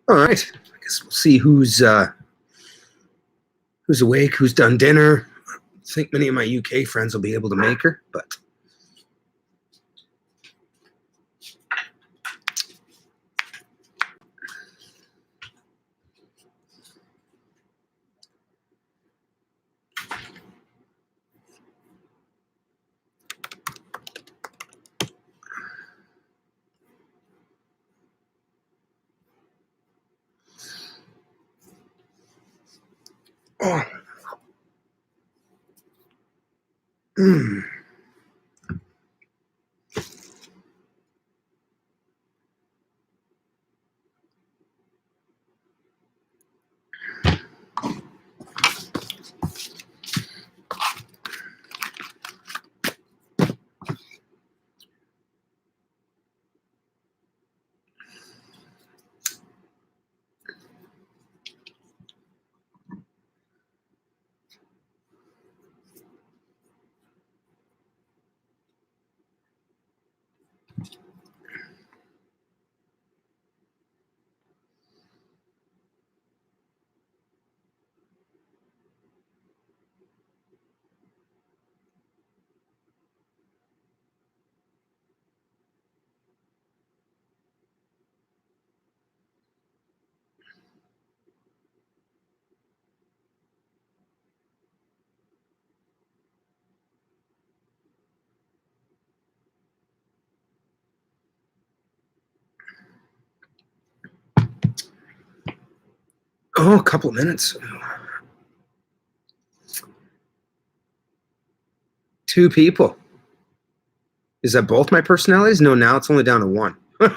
All right. I guess we'll see who's awake, who's done dinner. I think many of my UK friends will be able to make her, but oh. Mm. Oh, a couple of minutes. 2 people. Is that both my personalities? No, now it's only down to 1. You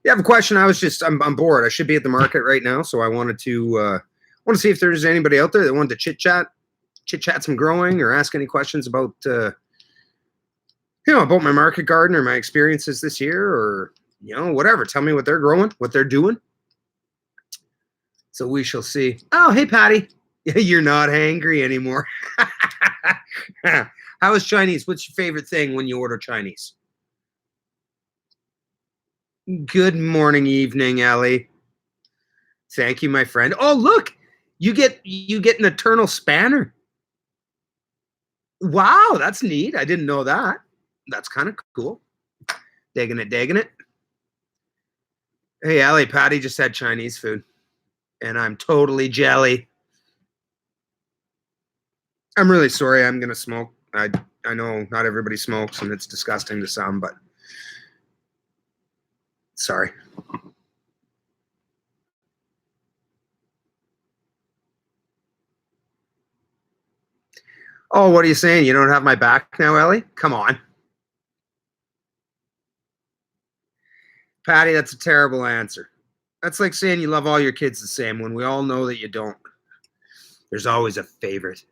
have a question? I'm bored. I should be at the market right now, so I wanted to see if there's anybody out there that wanted to chit chat some growing, or ask any questions about about my market garden or my experiences this year, or whatever. Tell me what they're growing, what they're doing. So we shall see. Oh, hey, Patty. You're not hangry anymore. How is Chinese? What's your favorite thing when you order Chinese? Good morning, evening, Ellie. Thank you, my friend. Oh, look, you get an eternal spanner. Wow, that's neat. I didn't know that. That's kind of cool. Digging it. Hey, Ellie, Patty just had Chinese food, and I'm totally jelly. I'm really sorry. I'm gonna smoke. I know not everybody smokes, and it's disgusting to some, but sorry. Oh, what are you saying? You don't have my back now, Ellie? Come on. Patty, that's a terrible answer. That's like saying you love all your kids the same when we all know that you don't. There's always a favorite.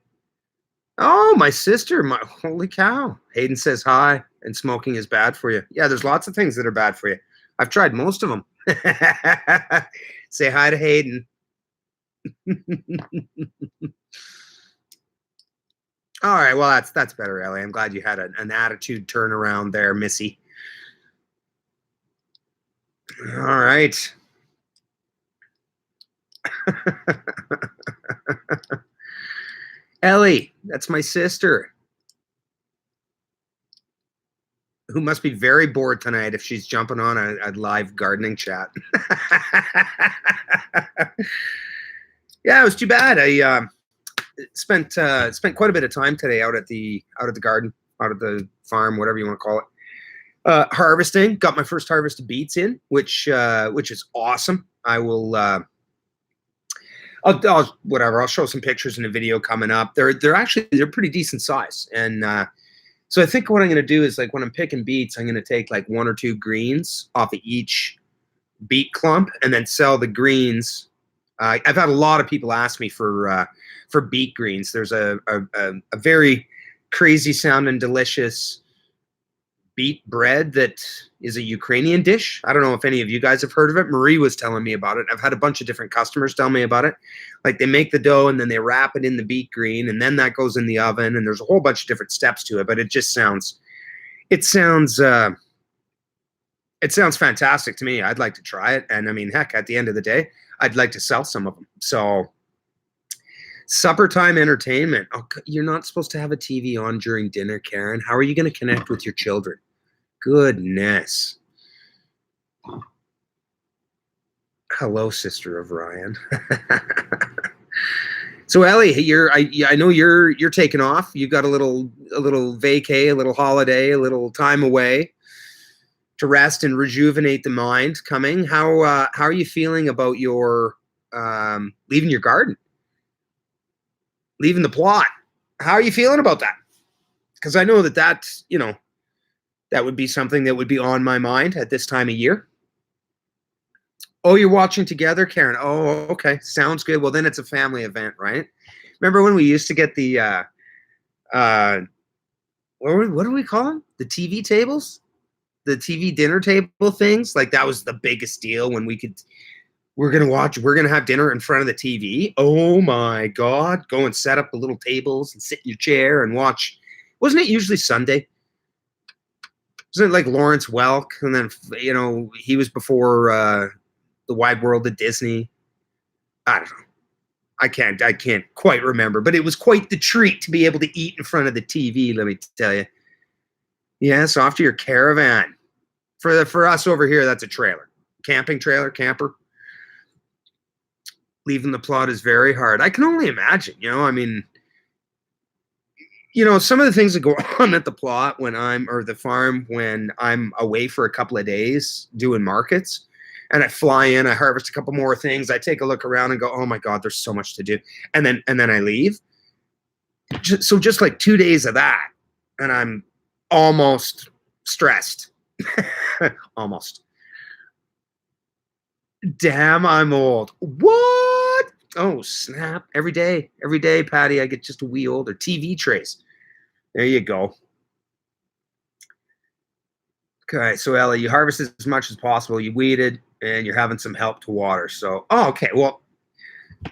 Oh, my sister. Holy cow. Hayden says hi, and smoking is bad for you. Yeah, there's lots of things that are bad for you. I've tried most of them. Say hi to Hayden. All right, well, that's better, Ellie. I'm glad you had an attitude turnaround there, Missy. All right. Ellie, that's my sister, who must be very bored tonight if she's jumping on a live gardening chat. Yeah, it was too bad. I spent quite a bit of time today out at the garden, out at the farm, whatever you want to call it. Harvesting. Got my first harvest of beets in, which is awesome. I will. I'll show some pictures in a video coming up. They're pretty decent size, and so I think what I'm going to do is, like, when I'm picking beets, I'm going to take like 1 or 2 greens off of each beet clump, and then sell the greens. I've had a lot of people ask me for beet greens. There's a very crazy sounding, delicious beet bread that is a Ukrainian dish. I don't know if any of you guys have heard of it. Marie was telling me about it. I've had a bunch of different customers tell me about it. Like, they make the dough and then they wrap it in the beet green, and then that goes in the oven, and there's a whole bunch of different steps to it, but it sounds It sounds fantastic to me. I'd like to try it. And I mean, heck, at the end of the day, I'd like to sell some of them. So supper time entertainment. Oh, you're not supposed to have a TV on during dinner, Karen. How are you going to connect with your children? Goodness. Hello, sister of Ryan. So Ellie, I know you're taking off. You got a little vacay, a little holiday, a little time away to rest and rejuvenate the mind coming. How are you feeling about your leaving your garden? Leaving the plot. How are you feeling about that? Because I know that that would be something that would be on my mind at this time of year. Oh, you're watching together, Karen. Oh, okay. Sounds good. Well, then it's a family event, right? Remember when we used to get the what do we call them? The TV tables? The TV dinner table things? Like that was the biggest deal when we're gonna have dinner in front of the TV. Oh my God. Go and set up the little tables and sit in your chair and watch. Wasn't it usually Sunday? Wasn't it like Lawrence Welk? And then he was before The Wide World of Disney. I don't know. I can't quite remember, but it was quite the treat to be able to eat in front of the TV, let me tell you. Yes, off to your caravan. For us over here, that's a trailer. Camping trailer, camper. Leaving the plot is very hard. I can only imagine, I mean, some of the things that go on at the plot or the farm when I'm away for a couple of days doing markets. And I fly in, I harvest a couple more things. I take a look around and go, oh my God, there's so much to do. And then I leave. So just like 2 days of that, and I'm almost stressed. Almost. Damn, I'm old. What? Oh, snap. Every day, Patty, I get just a wee older. TV trays. There you go. Okay, so Ellie, you harvested as much as possible. You weeded, and you're having some help to water. So, okay. Well,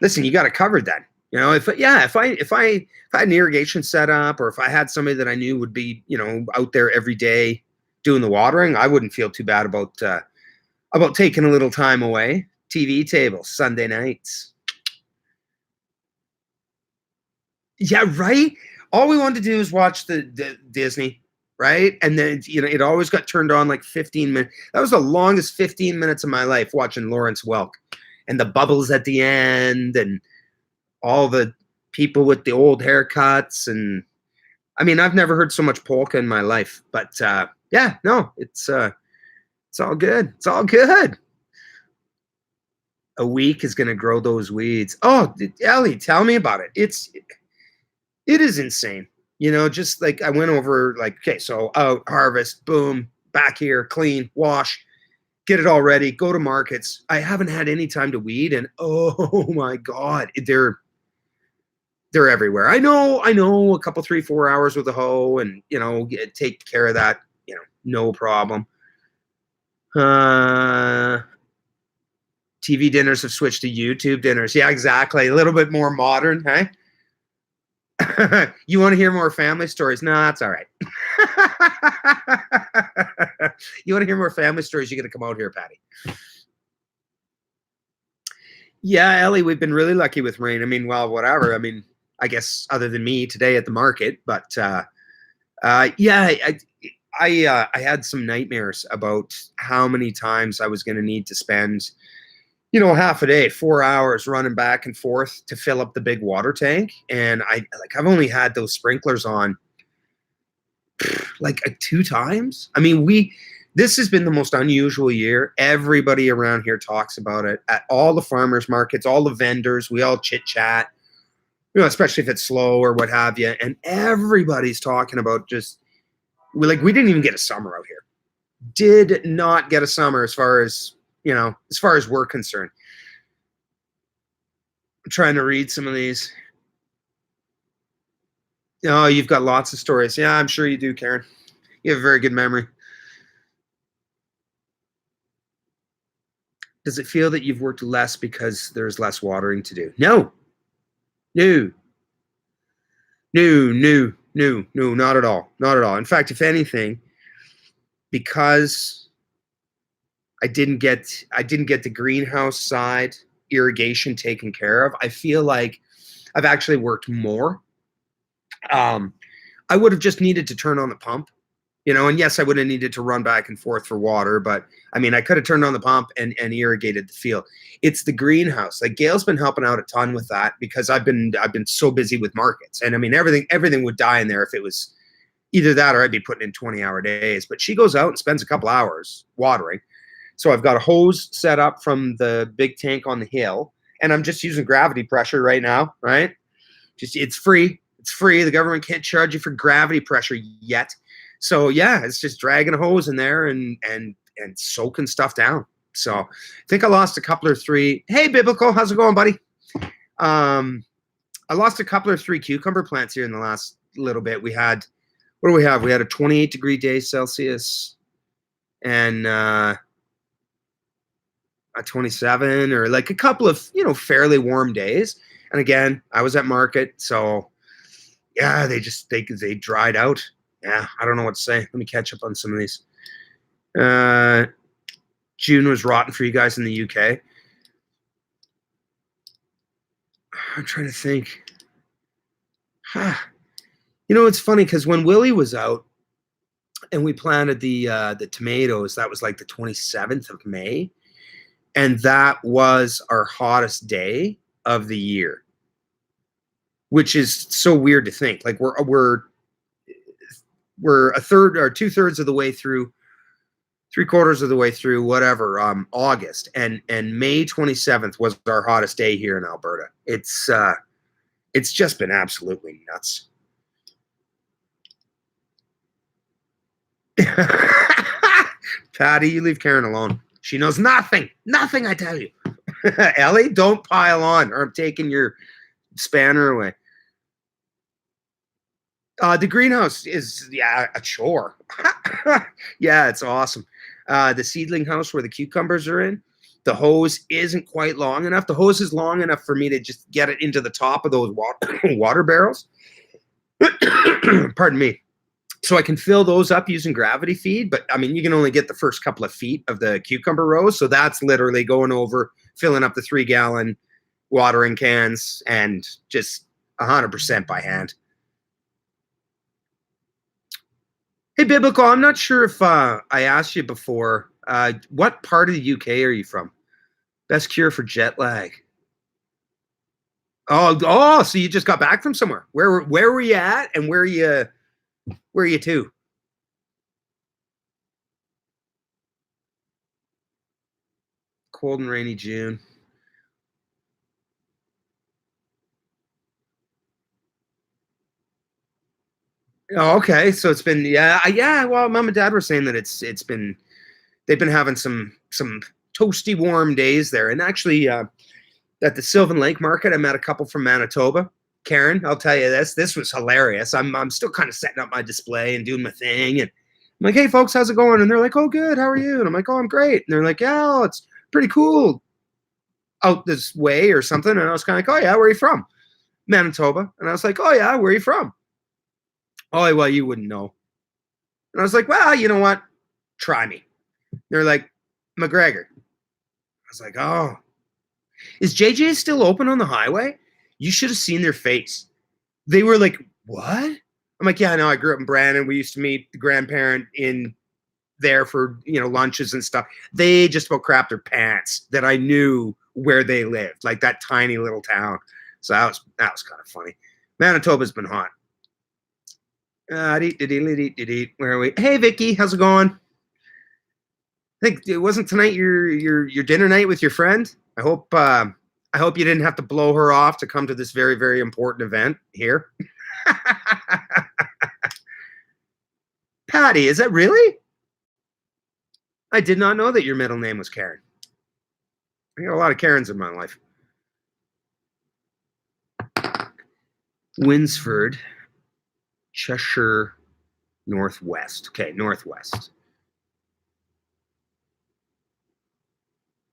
listen, you got it covered then. If I had an irrigation setup, or if I had somebody that I knew would be, out there every day doing the watering, I wouldn't feel too bad about taking a little time away. TV table, Sunday nights. Yeah, right. All we wanted to do is watch the Disney. Right. And then, it always got turned on like 15 minutes. That was the longest 15 minutes of my life watching Lawrence Welk and the bubbles at the end and all the people with the old haircuts. And I mean, I've never heard so much polka in my life, but yeah, no, it's all good. It's all good. A week is going to grow those weeds. Oh, Ellie, tell me about it. It is insane. Just like I went over, like, okay, so out, harvest, boom, back here, clean, wash, get it all ready, go to markets. I haven't had any time to weed, and oh my God, they're everywhere. I know, a couple, 3-4 hours with a hoe, and take care of that, no problem. TV dinners have switched to YouTube dinners. Yeah, exactly. A little bit more modern, hey? You want to hear more family stories? No, that's all right. You want to hear more family stories? You got to come out here, Patty. Yeah, Ellie, we've been really lucky with rain. I mean, well, whatever. I mean, I guess other than me today at the market, but yeah, I had some nightmares about how many times I was going to need to spend half a day, 4 hours running back and forth to fill up the big water tank. And I've only had those sprinklers on like 2 times. I mean, this has been the most unusual year. Everybody around here talks about it at all the farmers markets, all the vendors. We all chit chat, especially if it's slow or what have you. And everybody's talking about we didn't even get a summer out here. Did not get a summer as far as we're concerned. I'm trying to read some of these. Oh, you've got lots of stories. Yeah, I'm sure you do, Karen. You have a very good memory. Does it feel that you've worked less because there's less watering to do? No, not at all. Not at all. In fact, if anything, because I didn't get the greenhouse side irrigation taken care of. I feel like I've actually worked more. Um, I would have just needed to turn on the pump, and yes, I would have needed to run back and forth for water, but I mean, I could have turned on the pump and irrigated the field. It's the greenhouse. Like Gail's been helping out a ton with that because I've been so busy with markets, and I mean, everything would die in there if it was either that or I'd be putting in 20-hour days. But she goes out and spends a couple hours watering. So I've got a hose set up from the big tank on the hill, and I'm just using gravity pressure right now, right? Just it's free. It's free. The government can't charge you for gravity pressure yet. So yeah, it's just dragging a hose in there and soaking stuff down. So I think I lost a couple or three. Hey, Biblical, how's it going, buddy? I lost a couple or three cucumber plants here in the last little bit. What do we have? We had a 28-degree day Celsius and a 27, or like a couple of fairly warm days. And again, I was at market, so yeah, they dried out. Yeah, I don't know what to say. Let me catch up on some of these. June was rotten for you guys in the UK. I'm trying to think. It's funny because when Willie was out and we planted the tomatoes, that was like the 27th of May. And that was our hottest day of the year, which is so weird to think. Like we're a third or 2/3 of the way through, 3/4 of the way through, whatever, August, and May 27th was our hottest day here in Alberta. It's just been absolutely nuts. Patty, you leave Karen alone. She knows nothing. Nothing, I tell you. Ellie, don't pile on, or I'm taking your spanner away. The greenhouse is, a chore. Yeah, it's awesome. The seedling house where the cucumbers are in, the hose isn't quite long enough. The hose is long enough for me to just get it into the top of those water barrels. Pardon me. So I can fill those up using gravity feed, but I mean, you can only get the first couple of feet of the cucumber rows. So that's literally going over, filling up the 3-gallon watering cans and just 100% by hand. Hey, Biblical, I'm not sure if I asked you before, what part of the UK are you from? Best cure for jet lag. Oh, so you just got back from somewhere. Where were you at, and where are you to? Cold and rainy June. Oh, okay. So it's been, yeah. Well, Mom and Dad were saying that they've been having some toasty warm days there. And actually, at the Sylvan Lake Market, I met a couple from Manitoba. Karen, I'll tell you this was hilarious. I'm still kind of setting up my display and doing my thing, and I'm like, hey folks, how's it going? And they're like, oh good, how are you? And I'm like, oh, I'm great. And they're like, yeah, it's pretty cool out this way or something. And I was kind of like, oh yeah, where are you from? Manitoba. And I was like, oh yeah, where are you from? Oh, well, you wouldn't know. And I was like, well, you know what? Try me. They're like, McGregor. I was like, oh. Is JJ still open on the highway? You should have seen their face. They were like, what? I'm like, yeah, no, I grew up in Brandon. We used to meet the grandparent in there for, lunches and stuff. They just about crapped their pants that I knew where they lived, like that tiny little town. So that was kind of funny. Manitoba's been hot. Where are we? Hey, Vicky, how's it going? I think it wasn't tonight your dinner night with your friend. I hope you didn't have to blow her off to come to this very, very important event here. Patty, is that really? I did not know that your middle name was Karen. I got a lot of Karens in my life. Winsford, Cheshire, Northwest. Okay, Northwest.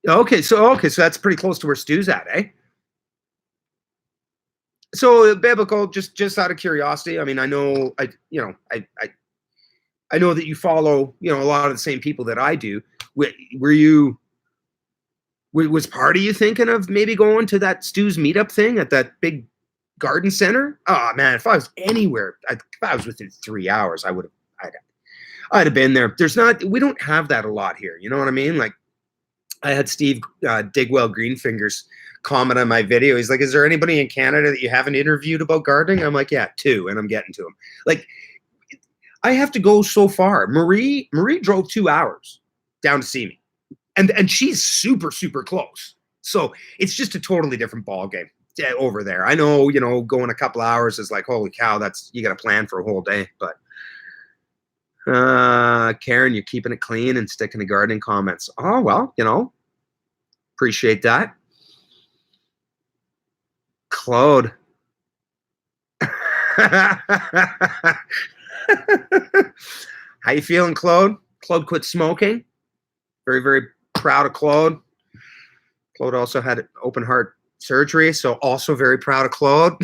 Okay, so that's pretty close to where Stu's at, eh? So, Biblical, just out of curiosity, I mean, I know that you follow, a lot of the same people that I do. Were you? Was part of you thinking of maybe going to that Stu's meetup thing at that big garden center? Oh man, if I was anywhere, if I was within 3 hours, I'd have been there. We don't have that a lot here. You know what I mean? Like I had Steve Digwell Greenfingers comment on my video. He's like, "Is there anybody in Canada that you haven't interviewed about gardening?" I'm like, "Yeah, two," and I'm getting to them. Like I have to go so far. Marie drove 2 hours down to see me, and she's super close. So it's just a totally different ball game over there. I know, going a couple hours is like, holy cow, you got to plan for a whole day. But Karen, you're keeping it clean and sticking to gardening comments. Oh, well, appreciate that. Claude. How you feeling, Claude? Claude quit smoking. Very, very proud of Claude. Claude also had open heart surgery, so also very proud of Claude.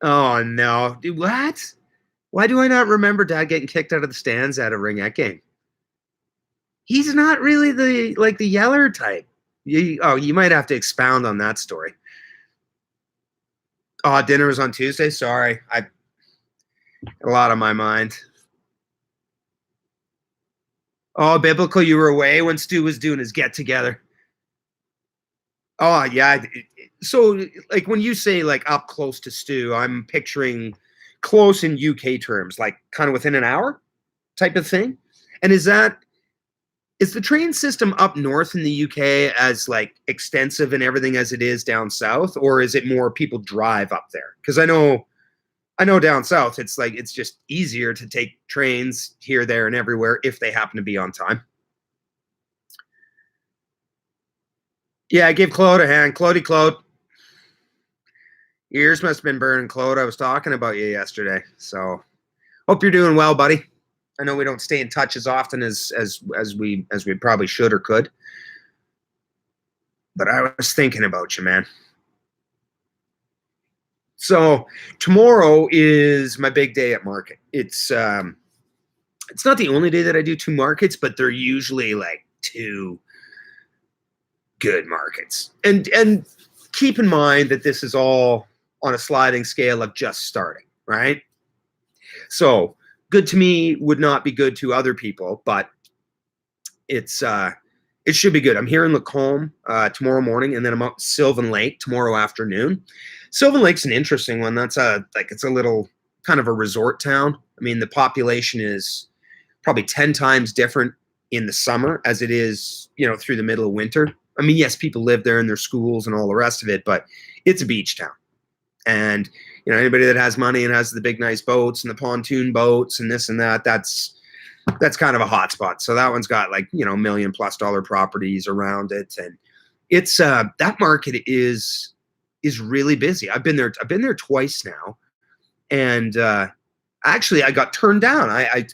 Oh no, dude, what? Why do I not remember Dad getting kicked out of the stands at a ringette game? He's not really the yeller type. You might have to expound on that story. Oh, dinner was on Tuesday. Sorry, a lot on my mind. Oh, biblical, you were away when Stu was doing his get together. Oh yeah. So like when you say like up close to Stu, I'm picturing close in UK terms, like kind of within an hour type of thing. And is the train system up north in the UK as like extensive and everything as it is down south, or is it more people drive up there? Because I know down south it's just easier to take trains here, there, and everywhere if they happen to be on time. Yeah, I gave Claude a hand. Claude. Your ears must have been burning, Claude. I was talking about you yesterday. So hope you're doing well, buddy. I know we don't stay in touch as often as we probably should or could. But I was thinking about you, man. So tomorrow is my big day at market. It's not the only day that I do two markets, but they're usually like two good markets. And keep in mind that this is all on a sliding scale of just starting, right? So good to me would not be good to other people, but it should be good. I'm here in Lacombe tomorrow morning, and then I'm out Sylvan Lake tomorrow afternoon. Sylvan Lake's an interesting one. It's a little kind of a resort town. I mean, the population is probably 10 times different in the summer as it is, through the middle of winter. I mean, yes, people live there in their schools and all the rest of it, but it's a beach town. And, anybody that has money and has the big, nice boats and the pontoon boats and this and that, that's kind of a hot spot. So that one's got like, $1 million+ properties around it. And it's, that market is really busy. I've been there twice now. And, actually I got turned down. I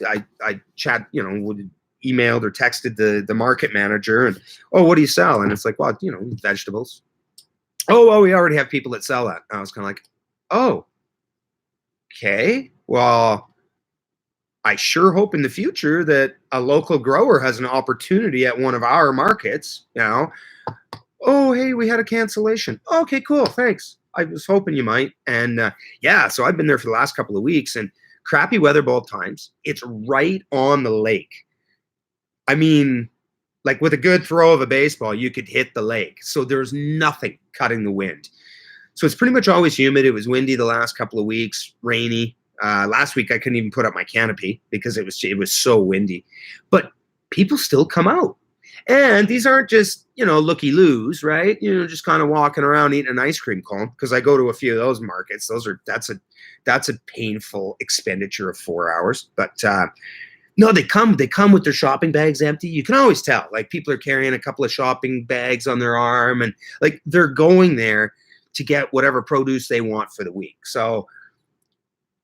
chat, emailed or texted the market manager and, oh, what do you sell? And it's like, well, vegetables. Oh, well, we already have people that sell that. And I was kind of like, oh, okay. Well, I sure hope in the future that a local grower has an opportunity at one of our markets, Oh, hey, we had a cancellation. Okay, cool. Thanks. I was hoping you might. And so I've been there for the last couple of weeks, and crappy weather both times. It's right on the lake. I mean, like with a good throw of a baseball, you could hit the lake. So there's nothing cutting the wind. So it's pretty much always humid. It was windy the last couple of weeks, rainy. Last week I couldn't even put up my canopy because it was so windy. But people still come out. And these aren't just, looky-loos, right? Just kind of walking around eating an ice cream cone, because I go to a few of those markets. That's a painful expenditure of 4 hours. But no, they come with their shopping bags empty. You can always tell, like people are carrying a couple of shopping bags on their arm, and like they're going there to get whatever produce they want for the week. So,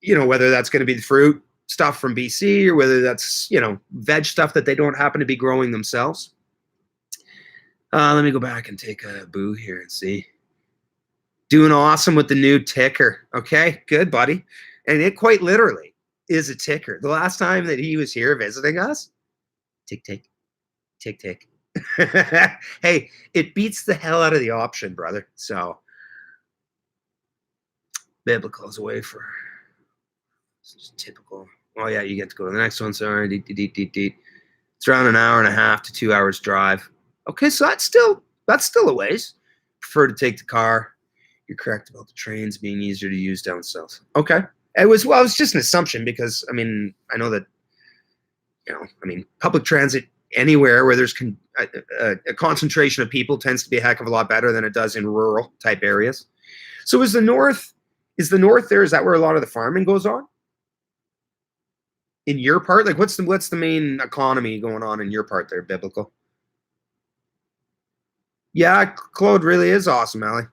whether that's going to be the fruit stuff from BC or whether that's, veg stuff that they don't happen to be growing themselves. Let me go back and take a boo here and see. Doing awesome with the new ticker. Okay, good, buddy. And it quite literally is a ticker. The last time that he was here visiting us, tick, tick, tick, tick. Hey, it beats the hell out of the option, brother. So biblical's away for typical. Oh yeah, you get to go to the next one. Sorry, it's around an hour and a half to 2 hours drive. Okay, so that's still a ways. Prefer to take the car. You're correct about the trains being easier to use down south. Okay, it was just an assumption because I mean I know that public transit anywhere where there's a concentration of people tends to be a heck of a lot better than it does in rural type areas. So is the north there? Is that where a lot of the farming goes on? In your part, like what's the main economy going on in your part there, biblical? Yeah, Claude really is awesome, Allie.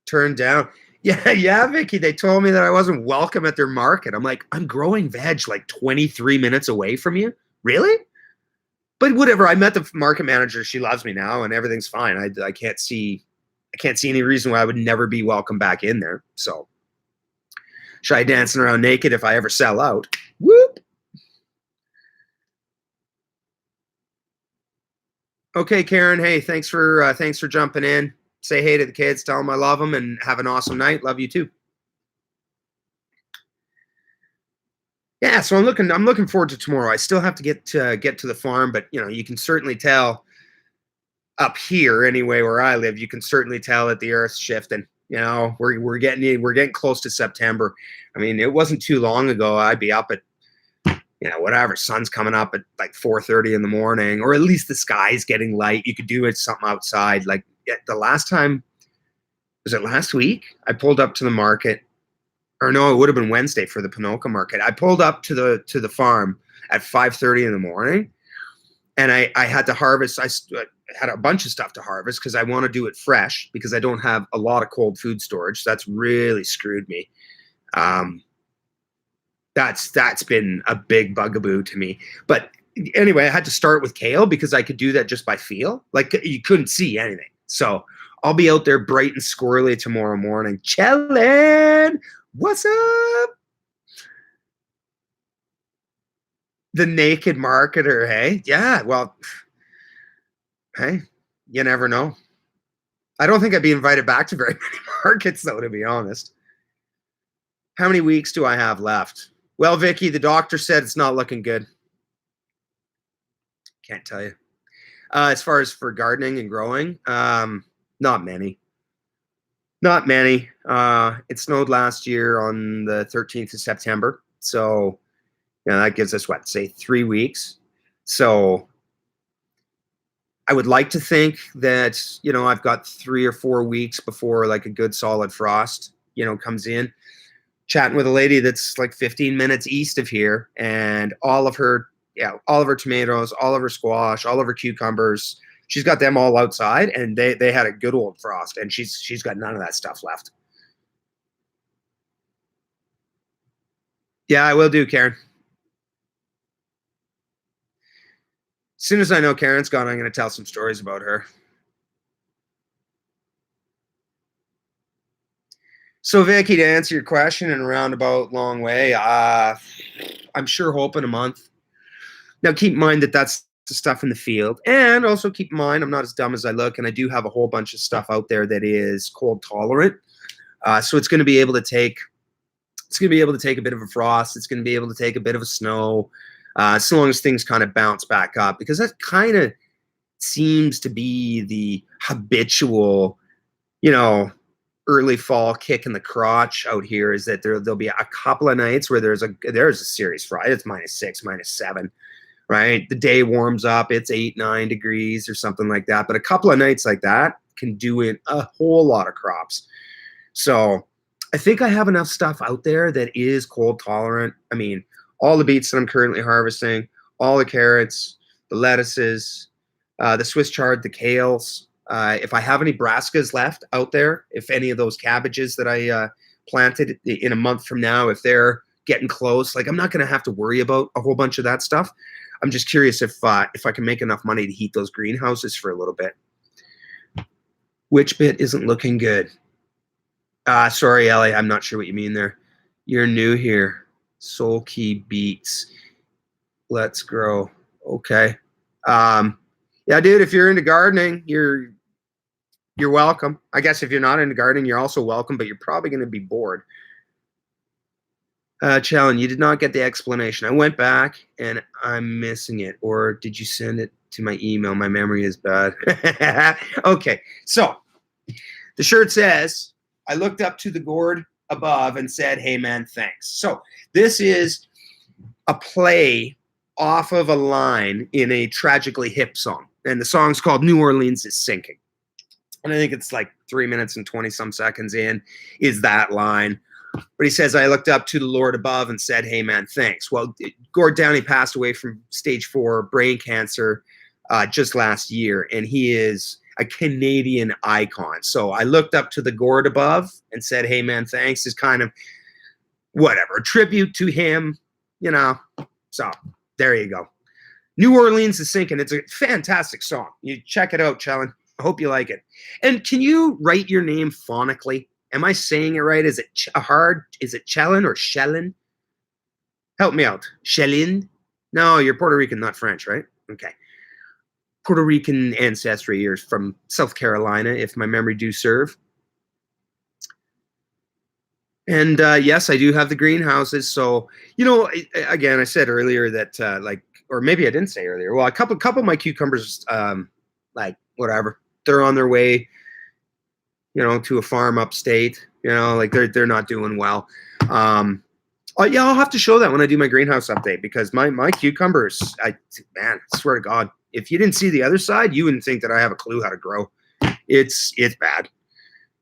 Turned down. Yeah, Vicky. They told me that I wasn't welcome at their market. I'm like, I'm growing veg like 23 minutes away from you. Really? But whatever. I met the market manager. She loves me now, and everything's fine. I can't see any reason why I would never be welcome back in there. So, shy dancing around naked if I ever sell out. Whoop. Okay, Karen. Hey, thanks for jumping in. Say hey to the kids. Tell them I love them, and have an awesome night. Love you too. Yeah, so I'm looking forward to tomorrow. I still have to get to the farm, but you can certainly tell up here anyway where I live. You can certainly tell that the earth's shifting. We're getting close to September. I mean, it wasn't too long ago I'd be up at whatever, sun's coming up at like 4:30 in the morning, or at least the sky's getting light. You could do it something outside. Like the last time, was it last week? I pulled up to the market. Or no, it would have been Wednesday for the Ponoka market. I pulled up to the farm at 5:30 in the morning, and I had to harvest. I had a bunch of stuff to harvest because I want to do it fresh because I don't have a lot of cold food storage. So that's really screwed me. That's been a big bugaboo to me. But anyway, I had to start with kale because I could do that just by feel. Like you couldn't see anything. So I'll be out there bright and squirrely tomorrow morning, chilling. What's up? The naked marketer, hey? Yeah, well, hey, you never know. I don't think I'd be invited back to very many markets, though, to be honest. How many weeks do I have left? Well, Vicky, the doctor said it's not looking good. Can't tell you. As far as for gardening and growing, not many. Not many. It snowed last year on the 13th of September. So, that gives us, say 3 weeks. So I would like to think that, I've got 3 or 4 weeks before like a good solid frost, comes in. Chatting with a lady that's like 15 minutes east of here, and all of her tomatoes, all of her squash, all of her cucumbers, she's got them all outside, and they had a good old frost, and she's got none of that stuff left. Yeah, I will do, Karen. As soon as I know Karen's gone, I'm going to tell some stories about her. So, Vicky, to answer your question in a roundabout long way, I'm sure hoping a month. Now, keep in mind that that's the stuff in the field, and also keep in mind I'm not as dumb as I look, and I do have a whole bunch of stuff out there that is cold tolerant. So it's going to be able to take a bit of a frost. It's going to be able to take a bit of a snow, so long as things kind of bounce back up, because that kind of seems to be the habitual, early fall kick in the crotch out here, is that there'll be a couple of nights where there's a serious frost. It's -6, -7, right? The day warms up, it's 8, 9 degrees or something like that. But a couple of nights like that can do in a whole lot of crops. So I think I have enough stuff out there that is cold tolerant. I mean, all the beets that I'm currently harvesting, all the carrots, the lettuces, the Swiss chard, the kales. If I have any brassicas left out there, if any of those cabbages that I planted in a month from now, if they're getting close, like I'm not going to have to worry about a whole bunch of that stuff. I'm just curious if I can make enough money to heat those greenhouses for a little bit. Which bit isn't looking good? Sorry, Ellie, I'm not sure what you mean there. You're new here. Soul Key Beats. Let's grow. Okay. Yeah, dude, if you're into gardening, you're welcome. I guess if you're not into gardening, you're also welcome, but you're probably going to be bored. Challen, you did not get the explanation. I went back and I'm missing it. Or did you send it to my email? My memory is bad. Okay, so the shirt says, I looked up to the gourd above and said, hey, man, thanks. So this is a play off of a line in a Tragically Hip song. And the song's called New Orleans is Sinking. And I think it's like 3 minutes and 20 some seconds in is that line. But he says, I looked up to the Lord above and said, hey, man, thanks. Well, Gord Downie passed away from stage 4 brain cancer just last year. And he is a Canadian icon. So I looked up to the Gord above and said, hey, man, thanks, is kind of whatever, a tribute to him, you know. So there you go. New Orleans is Sinking. It's a fantastic song. You check it out, Challen. I hope you like it. And can you write your name phonically? Am I saying it right? Is it hard? Is it Challen or Shellen? Help me out. Shellin? No, you're Puerto Rican, not French, right? Okay. Puerto Rican ancestry. You're from South Carolina, if my memory do serve. And yes, I do have the greenhouses. So, you know, again, I said earlier that or maybe I didn't say earlier. Well, a couple of my cucumbers, like whatever, they're on their way, you know, to a farm upstate. You know, like they're not doing well. Yeah, I'll have to show that when I do my greenhouse update, because my cucumbers, man, I swear to God, if you didn't see the other side, you wouldn't think that I have a clue how to grow. It's bad.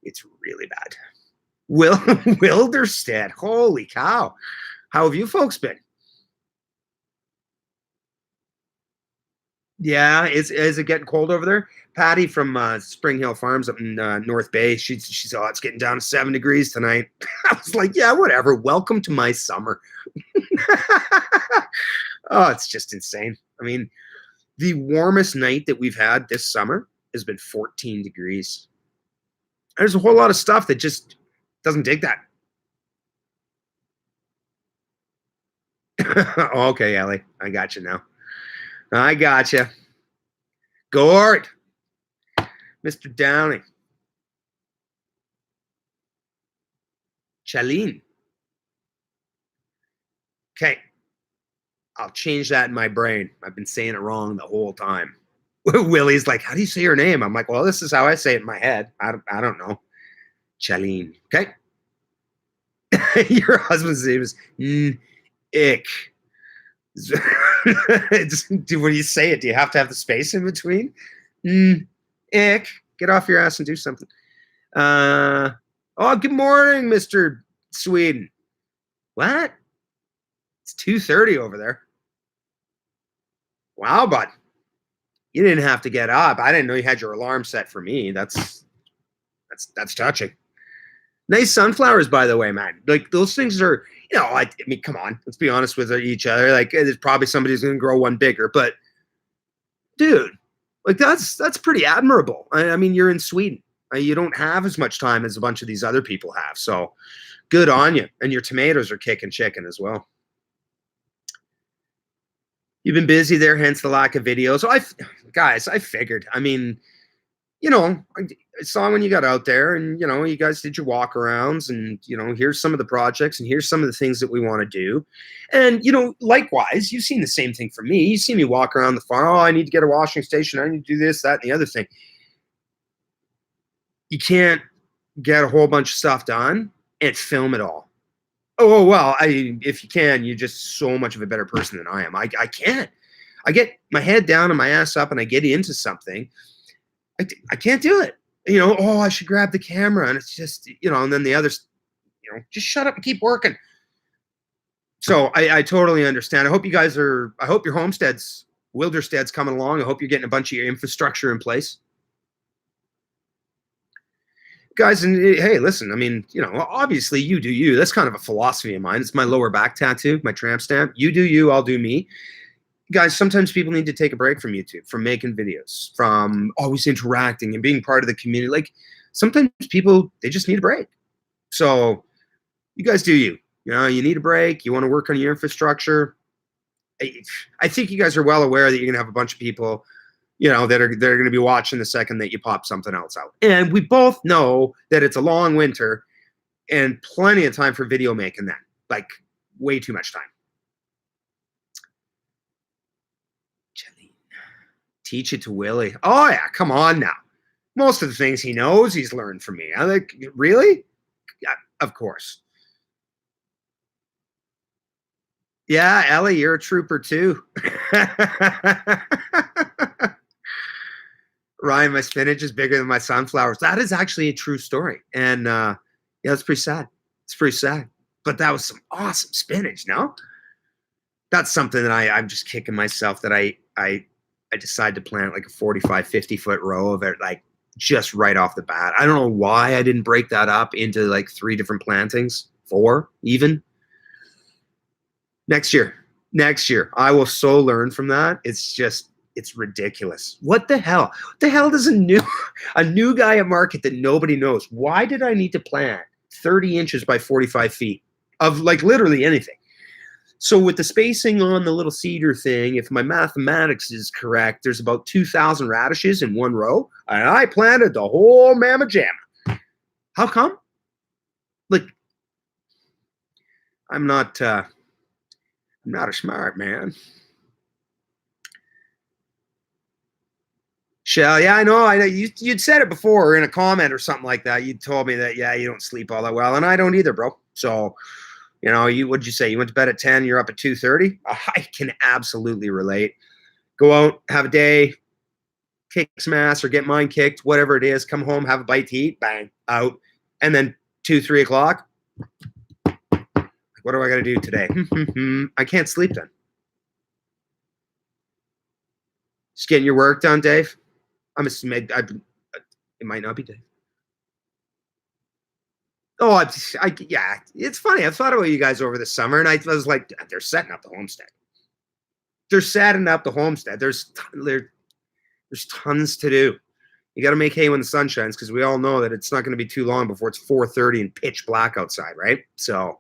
It's really bad. Wilderstead, holy cow. How have you folks been? Yeah, is it getting cold over there? Patty from Spring Hill Farms up in North Bay, she's oh, it's getting down to 7 degrees tonight. I was like, yeah, whatever. Welcome to my summer. Oh, it's just insane. I mean, the warmest night that we've had this summer has been 14 degrees. There's a whole lot of stuff that just doesn't dig that. Okay, Ellie, I got you now. I got you. Gord. Mr. Downie. Chalene. Okay. I'll change that in my brain. I've been saying it wrong the whole time. Willie's like, how do you say your name? I'm like, well, this is how I say it in my head. I don't know. Chalene. Okay. Your husband's name is Ick. When you say it, do you have to have the space in between? Ick. Get off your ass and do something. Oh, good morning, Mr. Sweden. What? It's 2:30 over there. Wow, bud. You didn't have to get up. I didn't know you had your alarm set for me. That's touching. Nice sunflowers, by the way, man. Like, those things are, you know, I mean, come on. Let's be honest with each other. Like, there's probably somebody who's going to grow one bigger. But, dude, like, that's pretty admirable. I mean, you're in Sweden. You don't have as much time as a bunch of these other people have. So, good on you. And your tomatoes are kicking chicken as well. You've been busy there, hence the lack of videos. So, guys, I figured. I mean, you know, I saw when you got out there and, you know, you guys did your walk arounds and, you know, here's some of the projects and here's some of the things that we want to do. And, you know, likewise, you've seen the same thing from me. You see me walk around the farm. Oh, I need to get a washing station. I need to do this, that, and the other thing. You can't get a whole bunch of stuff done and film it all. Oh, well, if you can, you're just so much of a better person than I am. I can't. I get my head down and my ass up and I get into something. I can't do it. You know, oh, I should grab the camera. And it's just, you know, and then the others, you know, just shut up and keep working. So I totally understand. I hope you guys I hope your homesteads, Wilderstead's coming along. I hope you're getting a bunch of your infrastructure in place. Guys, and hey, listen, I mean, you know, obviously you do you. That's kind of a philosophy of mine. It's my lower back tattoo, my tramp stamp. You do you, I'll do me. Guys, sometimes people need to take a break from YouTube, from making videos, from always interacting and being part of the community. Like, sometimes people, they just need a break. So you guys do you. You know, you need a break. You want to work on your infrastructure. I think you guys are well aware that you're gonna have a bunch of people, you know, that are gonna be watching the second that you pop something else out. And we both know that it's a long winter and plenty of time for video making then. Like way too much time. Teach it to Willie. Oh yeah, come on now. Most of the things he knows, he's learned from me. I'm like, really? Yeah, of course. Yeah, Ellie, you're a trooper too. Ryan, my spinach is bigger than my sunflowers. That is actually a true story. And yeah, it's pretty sad. It's pretty sad. But that was some awesome spinach, no? That's something that I'm just kicking myself that I decided to plant like a 45, 50-foot row of it, like just right off the bat. I don't know why I didn't break that up into like 3 different plantings, 4 even. Next year, I will so learn from that. It's ridiculous. What the hell? What the hell does a new guy at market that nobody knows? Why did I need to plant 30 inches by 45 feet of like literally anything? So with the spacing on the little cedar thing, if my mathematics is correct, there's about 2,000 radishes in one row, and I planted the whole mamma jamma. How come? Like, I'm not a smart man. Shell, yeah, I know. You'd said it before in a comment or something like that. You told me that, yeah, you don't sleep all that well, and I don't either, bro. So, you know, what'd you say? You went to bed at 10, you're up at 2:30? I can absolutely relate. Go out, have a day, kick some ass or get mine kicked, whatever it is. Come home, have a bite to eat, bang, out. And then 2, 3 o'clock, what do I got to do today? I can't sleep then. Just getting your work done, Dave? I'm assuming it might not be Dave. Oh, yeah, it's funny. I thought about you guys over the summer, and I was like, they're setting up the homestead. They're setting up the homestead. There's tons to do. You got to make hay when the sun shines, because we all know that it's not going to be too long before it's 4:30 and pitch black outside, right? So,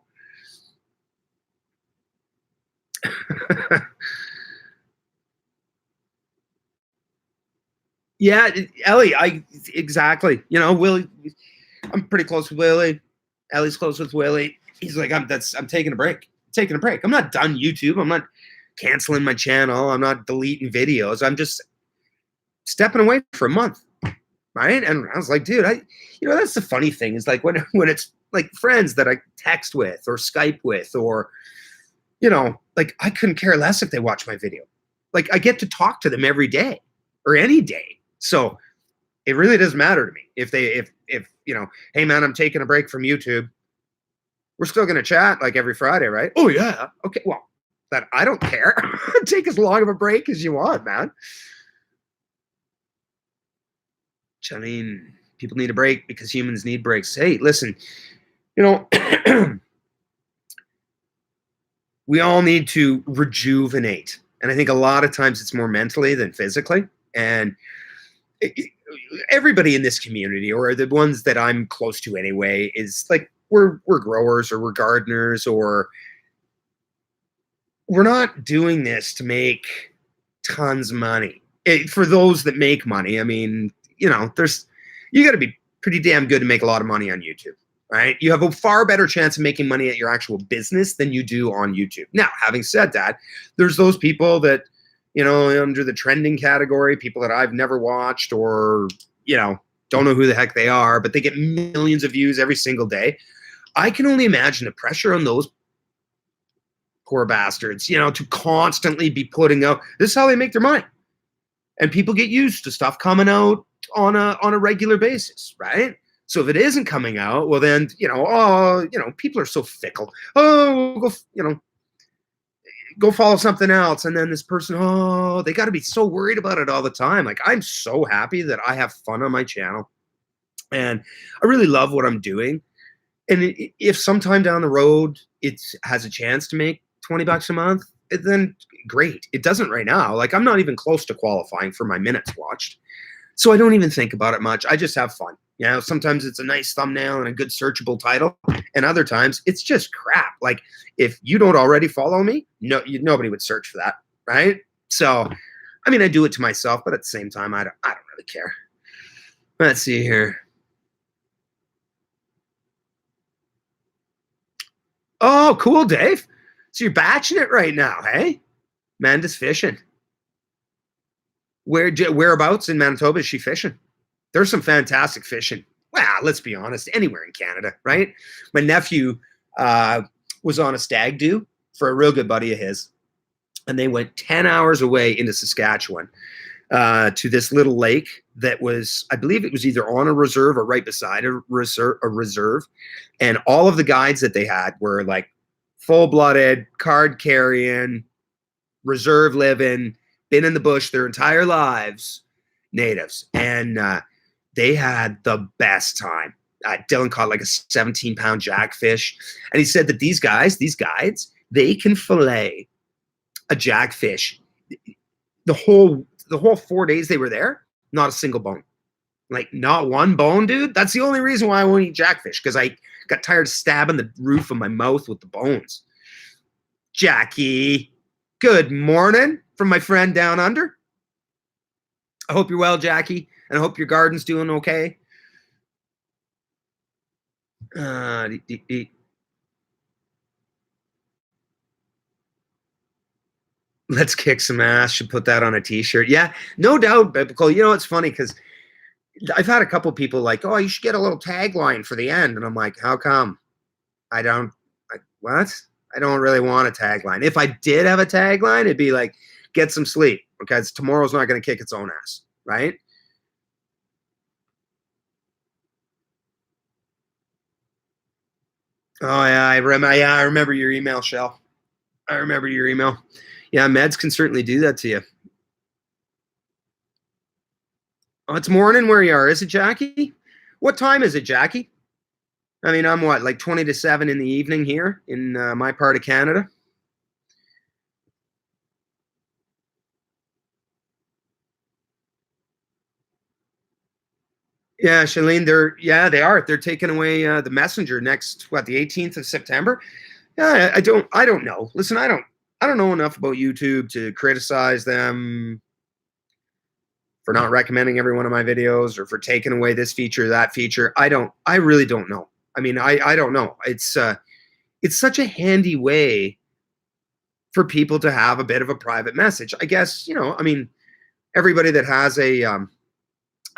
yeah, Ellie, exactly. You know, Willie, I'm pretty close with Willie. Ellie's close with Willie. He's like, I'm taking a break. I'm not done YouTube. I'm not canceling my channel. I'm not deleting videos. I'm just stepping away for a month, right? And I was like, dude, that's the funny thing is like when it's like friends that I text with or Skype with, or, you know, like I couldn't care less if they watch my video. Like I get to talk to them every day or any day. So it really doesn't matter to me if you know, hey man, I'm taking a break from YouTube. We're still going to chat like every Friday, right? Oh yeah. Okay. Well, that I don't care. Take as long of a break as you want, man. I mean, people need a break because humans need breaks. Hey, listen, you know, we all need to rejuvenate. And I think a lot of times it's more mentally than physically. And everybody in this community, or the ones that I'm close to anyway, is like we're growers or we're gardeners, or we're not doing this to make tons of money. For those that make money, I mean, you know, you got to be pretty damn good to make a lot of money on YouTube, right? You have a far better chance of making money at your actual business than you do on YouTube. Now, having said that, there's those people that, you know, under the trending category, people that I've never watched or, you know, don't know who the heck they are, but they get millions of views every single day. I can only imagine the pressure on those poor bastards, you know, to constantly be putting out. This is how they make their money. And people get used to stuff coming out on a regular basis, right? So if it isn't coming out, well then, you know, people are so fickle. Oh, go follow something else. And then this person, they got to be so worried about it all the time. Like, I'm so happy that I have fun on my channel and I really love what I'm doing. And if sometime down the road it has a chance to make $20 a month, then great. It doesn't right now. Like, I'm not even close to qualifying for my minutes watched. So I don't even think about it much. I just have fun. You know, sometimes it's a nice thumbnail and a good searchable title, and other times it's just crap. Like if you don't already follow me, nobody would search for that, right? So, I mean, I do it to myself, but at the same time, I don't really care. Let's see here. Oh, cool, Dave. So you're batching it right now, hey? Amanda's fishing. Whereabouts in Manitoba is she fishing? There's some fantastic fishing. Well, let's be honest, anywhere in Canada, right? My nephew was on a stag do for a real good buddy of his, and they went 10 hours away into Saskatchewan to this little lake that was, I believe it was either on a reserve or right beside a reserve. And all of the guides that they had were like full-blooded, card-carrying, reserve living, been in the bush their entire lives, natives. And they had the best time. Dylan caught like a 17-pound jackfish. And he said that these guides, they can fillet a jackfish. The whole 4 days they were there, not a single bone. Like not one bone, dude. That's the only reason why I won't eat jackfish, because I got tired of stabbing the roof of my mouth with the bones. Jackie, good morning from my friend down under. I hope you're well, Jackie, and I hope your garden's doing okay. Let's kick some ass. Should put that on a t-shirt. Yeah, no doubt, Biblical. You know, it's funny because I've had a couple people like, oh, you should get a little tagline for the end. And I'm like, how come? What? I don't really want a tagline. If I did have a tagline, it'd be like, get some sleep, because tomorrow's not going to kick its own ass, right? Oh, yeah, I remember your email, Shell. I remember your email. Yeah, meds can certainly do that to you. Oh, it's morning where you are. Is it, Jackie? What time is it, Jackie? I mean, I'm what, like 20 to 7 in the evening here in my part of Canada? Yeah, Shalene, they are. They're taking away the messenger next, what, the 18th of September? Yeah, I don't know. Listen, I don't know enough about YouTube to criticize them for not recommending every one of my videos or for taking away this feature, that feature. I really don't know. I mean, I don't know. It's such a handy way for people to have a bit of a private message. I guess, I mean, everybody that has a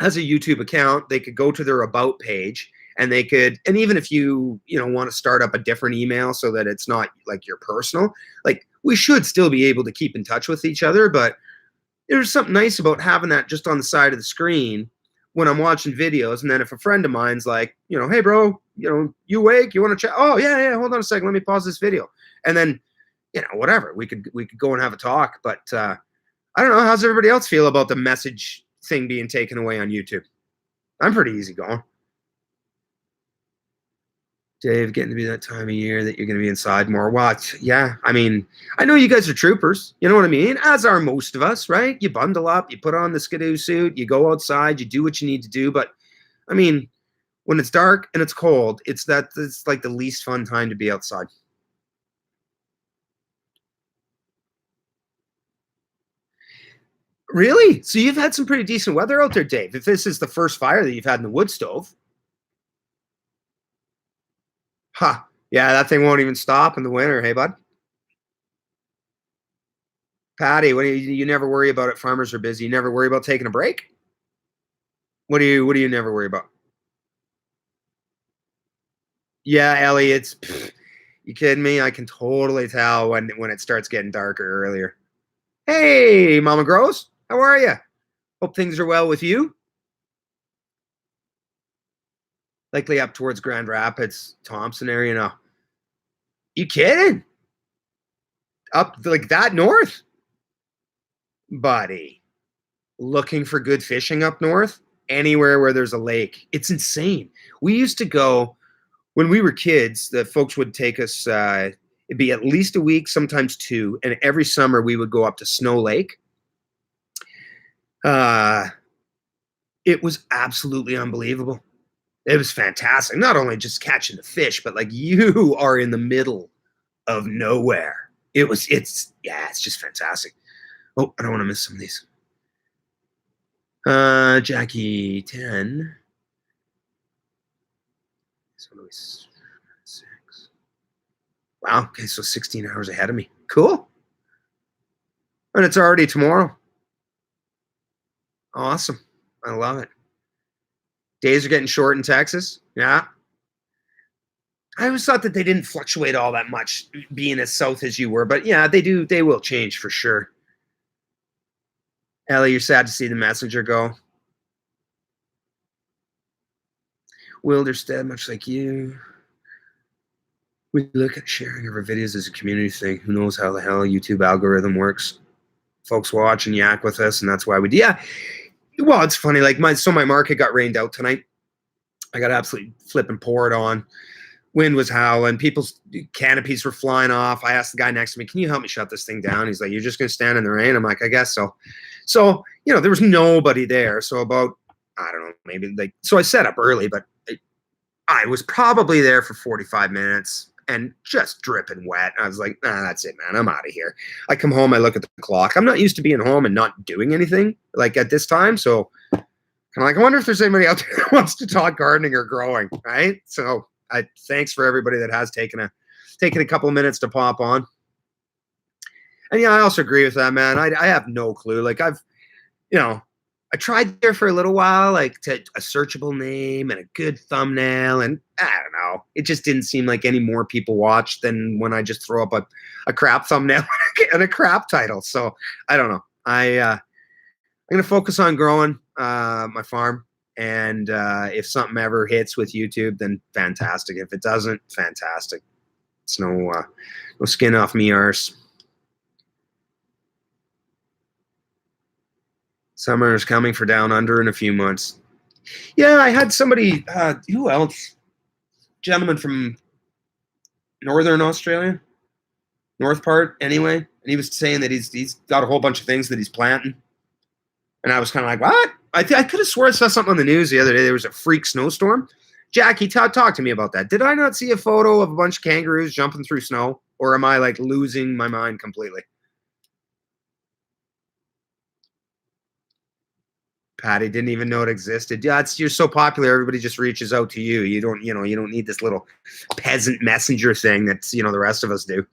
YouTube account, they could go to their about page and they could, and even if you want to start up a different email so that it's not like your personal, like we should still be able to keep in touch with each other, but there's something nice about having that just on the side of the screen when I'm watching videos. And then if a friend of mine's like, hey bro, you awake? You want to chat? Oh yeah, hold on a second, let me pause this video. And then, whatever, we could go and have a talk. But I don't know, how's everybody else feel about the message thing being taken away on YouTube? I'm pretty easygoing. Dave, getting to be that time of year that you're going to be inside more. What? Yeah, I mean, I know you guys are troopers. You know what I mean? As are most of us, right? You bundle up, you put on the Skidoo suit, you go outside, you do what you need to do. But, I mean, when it's dark and it's cold, it's like the least fun time to be outside. Really? So you've had some pretty decent weather out there, Dave. If this is the first fire that you've had in the wood stove. Huh. Yeah, that thing won't even stop in the winter. Hey, bud. Patty, what do you never worry about it? Farmers are busy. You never worry about taking a break? What do you never worry about? Yeah, Ellie, you kidding me? I can totally tell when it starts getting darker earlier. Hey, Mama Gross, how are you? Hope things are well with you. Likely up towards Grand Rapids, Thompson area now. You kidding? Up like that north? Buddy. Looking for good fishing up north? Anywhere where there's a lake. It's insane. We used to go when we were kids, the folks would take us, it'd be at least a week, sometimes two. And every summer we would go up to Snow Lake. It was absolutely unbelievable. It was fantastic. Not only just catching the fish, but like you are in the middle of nowhere. It's just fantastic. Oh, I don't want to miss some of these. Jackie 10. So six. Wow. Okay, so 16 hours ahead of me. Cool. And it's already tomorrow. Awesome. I love it. Days are getting short in Texas. Yeah. I always thought that they didn't fluctuate all that much being as south as you were, but yeah, they do. They will change for sure. Ellie, you're sad to see the messenger go. Wilderstead, much like you. We look at sharing of our videos as a community thing. Who knows how the hell YouTube algorithm works? Folks watch and yak with us, and that's why we do. Yeah. Well, it's funny. Like my market got rained out tonight. I got absolutely flipping poured on. Wind was howling. People's canopies were flying off. I asked the guy next to me, "Can you help me shut this thing down?" He's like, "You're just going to stand in the rain?" I'm like, "I guess so." So, there was nobody there. So about, I don't know, maybe so I set up early, but I was probably there for 45 minutes and just dripping wet. I was like, that's it, man. I'm out of here. I come home. I look at the clock. I'm not used to being home and not doing anything like at this time. So I'm like, I wonder if there's anybody out there that wants to talk gardening or growing, right? So thanks for everybody that has taken a couple of minutes to pop on. And yeah, I also agree with that, man. I have no clue. Like I tried there for a little while, like to a searchable name and a good thumbnail, and I don't know. It just didn't seem like any more people watched than when I just throw up a crap thumbnail and a crap title. So I don't know. I'm gonna focus on growing my farm, and if something ever hits with YouTube, then fantastic. If it doesn't, fantastic. It's no skin off me arse. Summer is coming for Down Under in a few months. Yeah, I had somebody, who else? Gentleman from Northern Australia, north part anyway, and he was saying that he's got a whole bunch of things that he's planting. And I was kind of like, what? I could have swore I saw something on the news the other day. There was a freak snowstorm. Jackie, talk to me about that. Did I not see a photo of a bunch of kangaroos jumping through snow? Or am I like losing my mind completely? Patty didn't even know it existed. Yeah, you're so popular, everybody just reaches out to you. You don't need this little peasant messenger thing that's the rest of us do.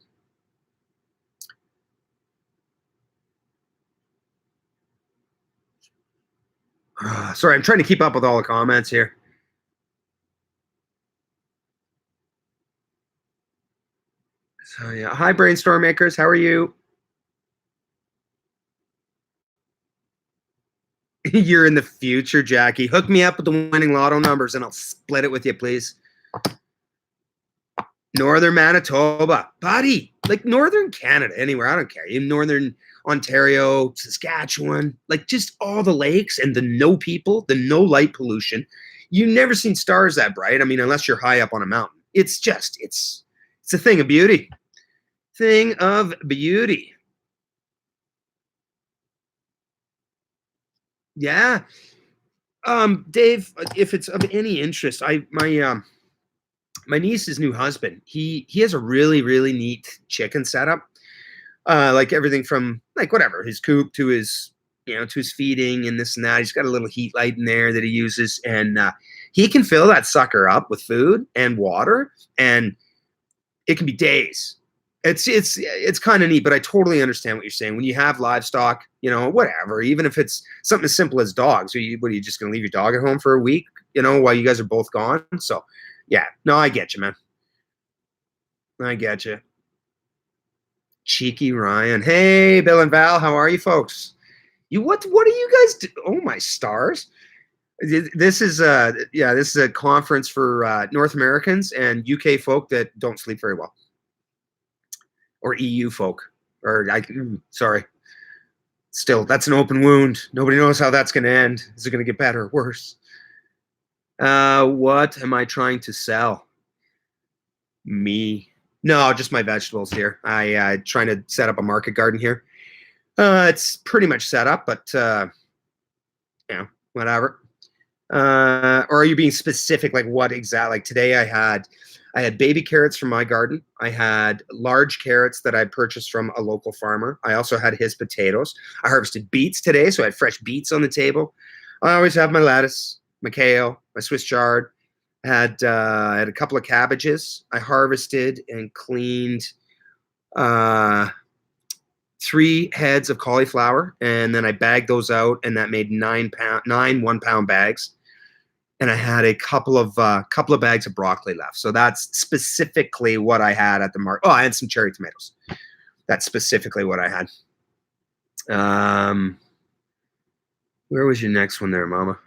Sorry, I'm trying to keep up with all the comments here. So yeah, hi brainstorm makers, how are you? You're in the future, Jackie. Hook me up with the winning lotto numbers and I'll split it with you, please. Northern Manitoba, buddy, like Northern Canada, anywhere, I don't care. In Northern Ontario, Saskatchewan, like just all the lakes and the no people, the no light pollution. You've never seen stars that bright. I mean, unless you're high up on a mountain. It's a thing of beauty. Thing of beauty. Yeah. Dave, if it's of any interest, my niece's new husband, he has a really, really neat chicken setup. Like everything from like whatever, his coop to his to his feeding and this and that. He's got a little heat light in there that he uses, and he can fill that sucker up with food and water, and it can be days. It's kind of neat, but I totally understand what you're saying. When you have livestock, whatever, even if it's something as simple as dogs, are you just gonna leave your dog at home for a week, while you guys are both gone? So, yeah, no, I get you, man. I get you. Cheeky Ryan. Hey, Bill and Val, how are you, folks? What are you guys do? Oh my stars! This is a conference for North Americans and UK folk that don't sleep very well. Or EU folk, sorry. Still, that's an open wound. Nobody knows how that's going to end. Is it going to get better or worse? What am I trying to sell? Me. No, just my vegetables here. I trying to set up a market garden here. It's pretty much set up, but whatever. Or are you being specific? Like what exactly? Like today I had baby carrots from my garden. I had large carrots that I purchased from a local farmer. I also had his potatoes. I harvested beets today, so I had fresh beets on the table. I always have my lettuce, my kale, my Swiss chard. I had a couple of cabbages. I harvested and cleaned uh, 3 heads of cauliflower, and then I bagged those out, and that made 9 1-pound bags. And I had a couple of bags of broccoli left. So that's specifically what I had at the market. Oh, I had some cherry tomatoes. That's specifically what I had. Where was your next one there, Mama?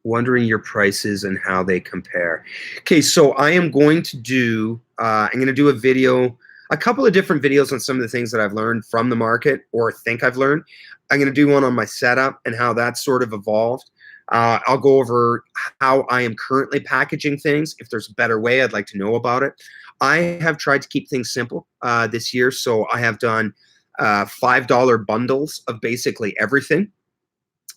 Wondering your prices and how they compare. Okay, so I am going to do I'm going to do a video, a couple of different videos on some of the things that I've learned from the market or think I've learned. I'm going to do one on my setup and how that's sort of evolved. I'll go over how I am currently packaging things. If there's a better way, I'd like to know about it. I have tried to keep things simple this year, so I have done $5 bundles of basically everything.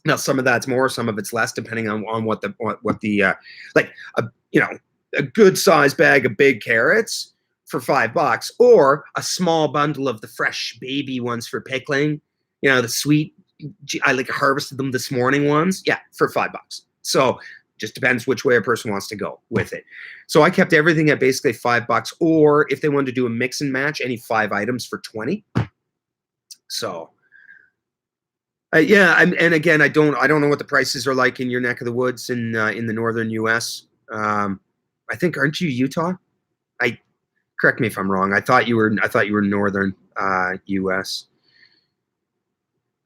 Now, some of that's more, some of it's less, depending on what the like a good size bag of big carrots for $5, or a small bundle of the fresh baby ones for pickling. You know, the sweet. I like harvested them this morning ones. Yeah, for $5. So just depends which way a person wants to go with it. So I kept everything at basically $5, or if they wanted to do a mix and match, any 5 items for 20. So yeah, and again, I don't know what the prices are like in your neck of the woods in the northern U.S. I think, aren't you Utah? Correct me if I'm wrong. I thought you were northern U.S.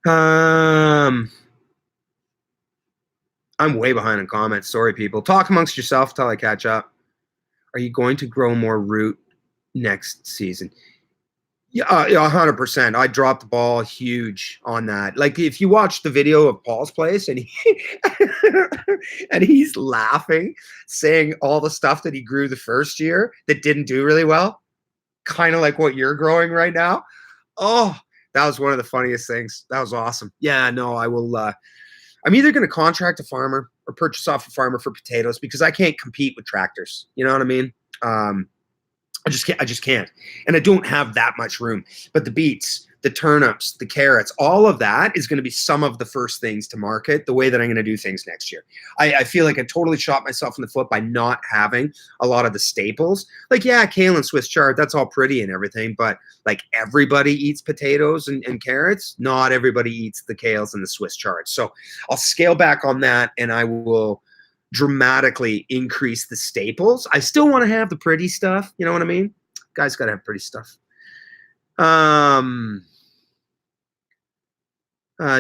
I'm way behind in comments. Sorry, people. Talk amongst yourself till I catch up. Are you going to grow more root next season? Yeah, 100%. I dropped the ball huge on that. Like, if you watch the video of Paul's place and he's laughing, saying all the stuff that he grew the first year that didn't do really well, kind of like what you're growing right now. Oh, that was one of the funniest things. That was awesome. Yeah, no, I will. I'm either going to contract a farmer or purchase off a farmer for potatoes, because I can't compete with tractors. You know what I mean? I just can't. And I don't have that much room. But the beets, the turnips, the carrots, all of that is going to be some of the first things to market the way that I'm going to do things next year. I feel like I totally shot myself in the foot by not having a lot of the staples. Like, yeah, kale and Swiss chard, that's all pretty and everything, but like, everybody eats potatoes and carrots. Not everybody eats the kales and the Swiss chard. So I'll scale back on that, and I will dramatically increase the staples. I still want to have the pretty stuff. You know what I mean? Guys got to have pretty stuff.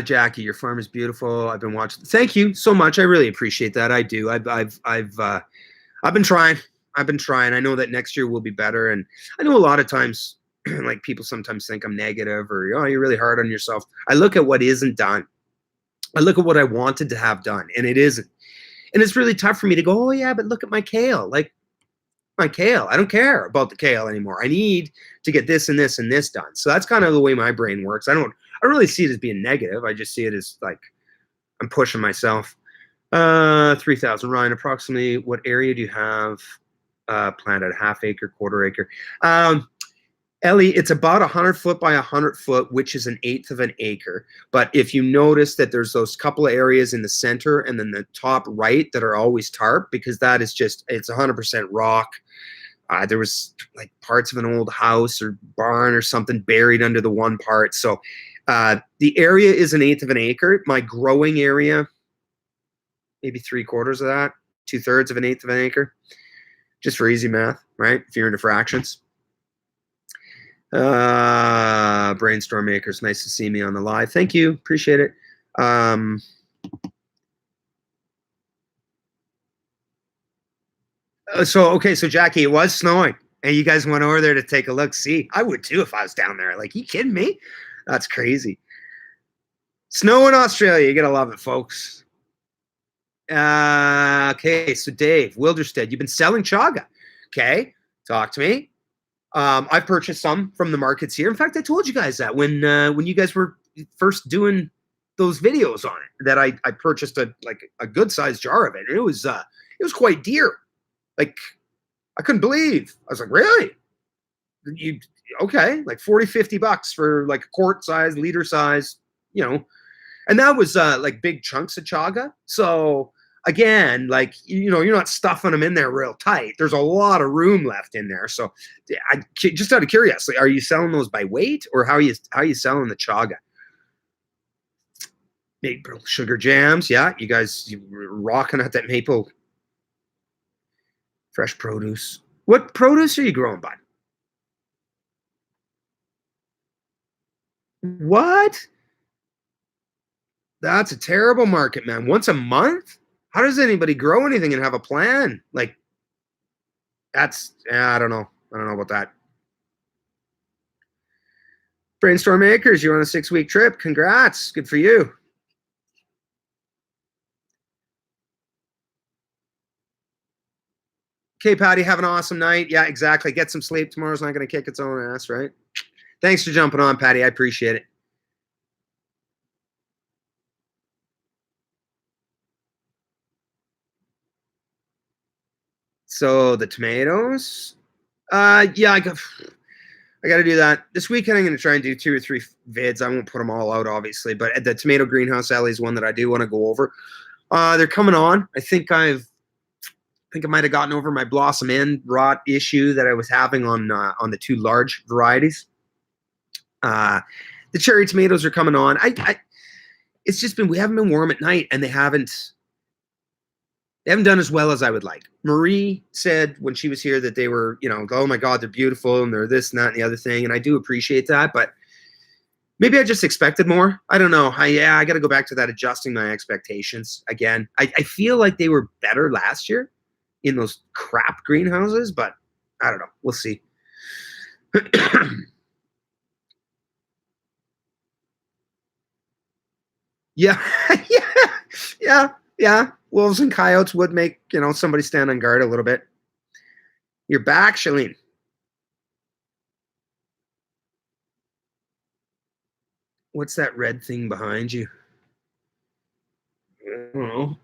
Jackie, your farm is beautiful. I've been watching. Thank you so much. I really appreciate that. I do. I've been trying. I know that next year will be better. And I know a lot of times, like, people sometimes think I'm negative, or, oh, you're really hard on yourself. I look at what isn't done. I look at what I wanted to have done, and it isn't. And it's really tough for me to go, oh, yeah, but look at my kale. Like, my kale. I don't care about the kale anymore. I need to get this and this and this done. So that's kind of the way my brain works. I don't really see it as being negative. I just see it as like I'm pushing myself. 3,000. Ryan, approximately what area do you have planted? Half acre, quarter acre? Ellie, it's about 100 foot by 100 foot, which is 1/8 of an acre. But if you notice that there's those couple of areas in the center and then the top right that are always tarp, because that is just, it's 100% rock. There was like parts of an old house or barn or something buried under the one part. So the area is 1/8 of an acre. My growing area, maybe 3/4 of that, 2/3 of 1/8 of an acre, just for easy math, right? If you're into fractions. Brainstorm makers, nice to see me on the live. Thank you, appreciate it. So Jackie, it was snowing, and you guys went over there to take a look. See, I would too if I was down there. Like, you kidding me? That's crazy. Snow in Australia, you gotta love it, folks. Okay, so Dave Wilderstead, you've been selling chaga. Okay, talk to me. I've purchased some from the markets here. In fact, I told you guys that when you guys were first doing those videos on it that I purchased a good sized jar of it. And it was quite dear. Like I couldn't believe. I was like, really? You okay? Like 40, $50 for like a quart size, liter size, you know. And that was like big chunks of chaga. So again, like you're not stuffing them in there real tight. There's a lot of room left in there. So I just out of curiosity, are you selling those by weight, or how are you selling the chaga? Maple sugar jams, yeah. You rocking out that maple fresh produce. What produce are you growing, bud? What? That's a terrible market, man. Once a month? How does anybody grow anything and have a plan? Like I don't know. I don't know about that. Brainstorm Acres, you're on a 6-week trip. Congrats. Good for you. Okay, Patty, have an awesome night. Yeah, exactly. Get some sleep. Tomorrow's not going to kick its own ass, right? Thanks for jumping on, Patty. I appreciate it. So the tomatoes, yeah, I got to do that this weekend. I'm going to try and do 2 or 3 vids. I won't put them all out, obviously, but the tomato greenhouse alley is one that I do want to go over. They're coming on. I think I might have gotten over my blossom end rot issue that I was having on the 2 large varieties. The cherry tomatoes are coming on. It's just we haven't been warm at night, and they haven't done as well as I would like. Marie said when she was here that they were, oh my God, they're beautiful and they're this and that and the other thing. And I do appreciate that, but maybe I just expected more. I don't know. I got to go back to that, adjusting my expectations again. I feel like they were better last year in those crap greenhouses, but I don't know. We'll see. Yeah. Yeah. Wolves and coyotes would make, somebody stand on guard a little bit. You're back, Shalene. What's that red thing behind you? I don't know.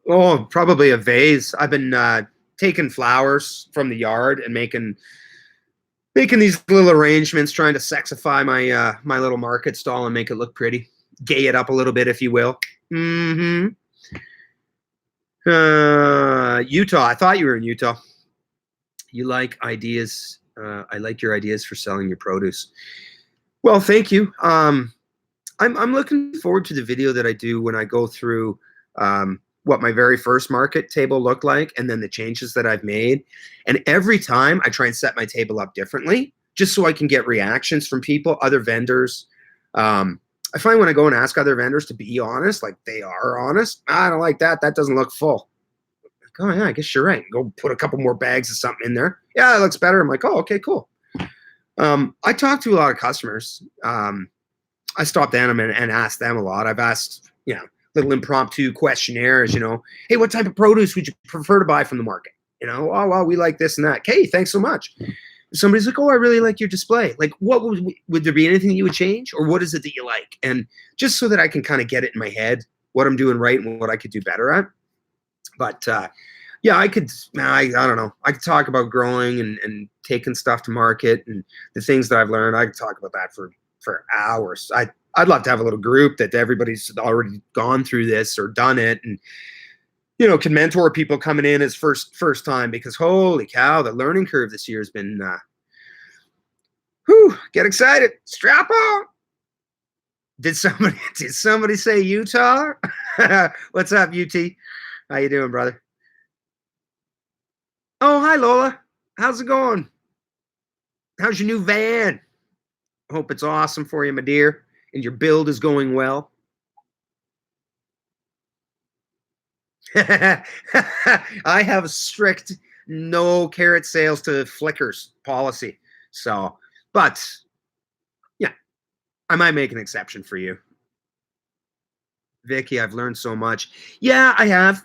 Oh, probably a vase. I've been taking flowers from the yard and making these little arrangements, trying to sexify my little market stall and make it look pretty. Gay it up a little bit, if you will. Mm-hmm. Utah. I thought you were in Utah. You like ideas. I like your ideas for selling your produce. Well, thank you. I'm looking forward to the video that I do when I go through what my very first market table looked like, and then the changes that I've made. And every time I try and set my table up differently, just so I can get reactions from people, other vendors. I find when I go and ask other vendors to be honest, like they are honest, I don't like that. That doesn't look full. Like, oh yeah, I guess you're right. Go put a couple more bags of something in there. Yeah, it looks better. I'm like, oh, okay, cool. I talk to a lot of customers. I stopped at them and asked them a lot. I've asked, little impromptu questionnaires, hey, what type of produce would you prefer to buy from the market? Oh, well, we like this and that. Okay, thanks so much. Somebody's like, oh, I really like your display. Like, what would there be anything you would change, or what is it that you like? And just so that I can kind of get it in my head, what I'm doing right and what I could do better at. But yeah, I don't know. I could talk about growing and taking stuff to market and the things that I've learned. I could talk about that for hours. I'd love to have a little group that everybody's already gone through this or done it, and can mentor people coming in as first time, because holy cow, the learning curve this year has been get excited. Strap on. Did somebody say Utah? What's up, UT? How you doing, brother? Oh, hi, Lola. How's it going? How's your new van? I hope it's awesome for you, my dear, and your build is going well. I have a strict no carrot sales to flickers policy. So, but yeah, I might make an exception for you. Vicky, I've learned so much. Yeah, I have.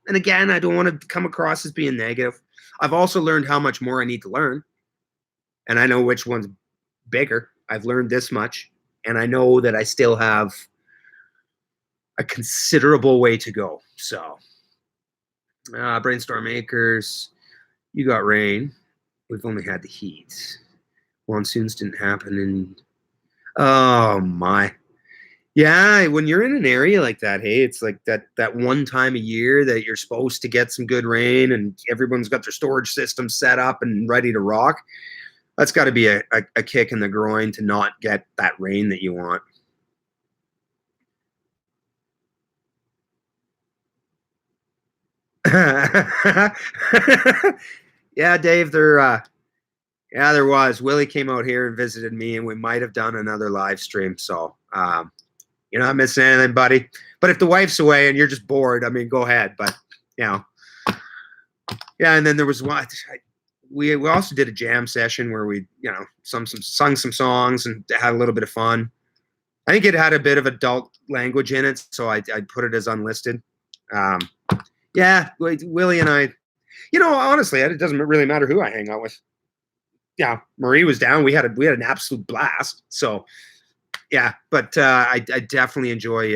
And again, I don't want to come across as being negative. I've also learned how much more I need to learn. And I know which one's bigger. I've learned this much. And I know that I still have a considerable way to go. So, Brainstorm Acres, you got rain. We've only had the heat. Monsoons didn't happen in. Oh my. Yeah, when you're in an area like that, hey, it's like that one time a year that you're supposed to get some good rain and everyone's got their storage system set up and ready to rock. That's got to be a kick in the groin to not get that rain that you want. Yeah, Dave, there was. Willie came out here and visited me, and we might have done another live stream. So you're not missing anything, buddy. But if the wife's away and you're just bored, I mean, go ahead. But you know, yeah. And then there was one. We also did a jam session where we sung some songs and had a little bit of fun. I think it had a bit of adult language in it, so I put it as unlisted. Um, yeah, Willie and I. Honestly, it doesn't really matter who I hang out with. Yeah, Marie was down. We had an absolute blast. So yeah, but I definitely enjoy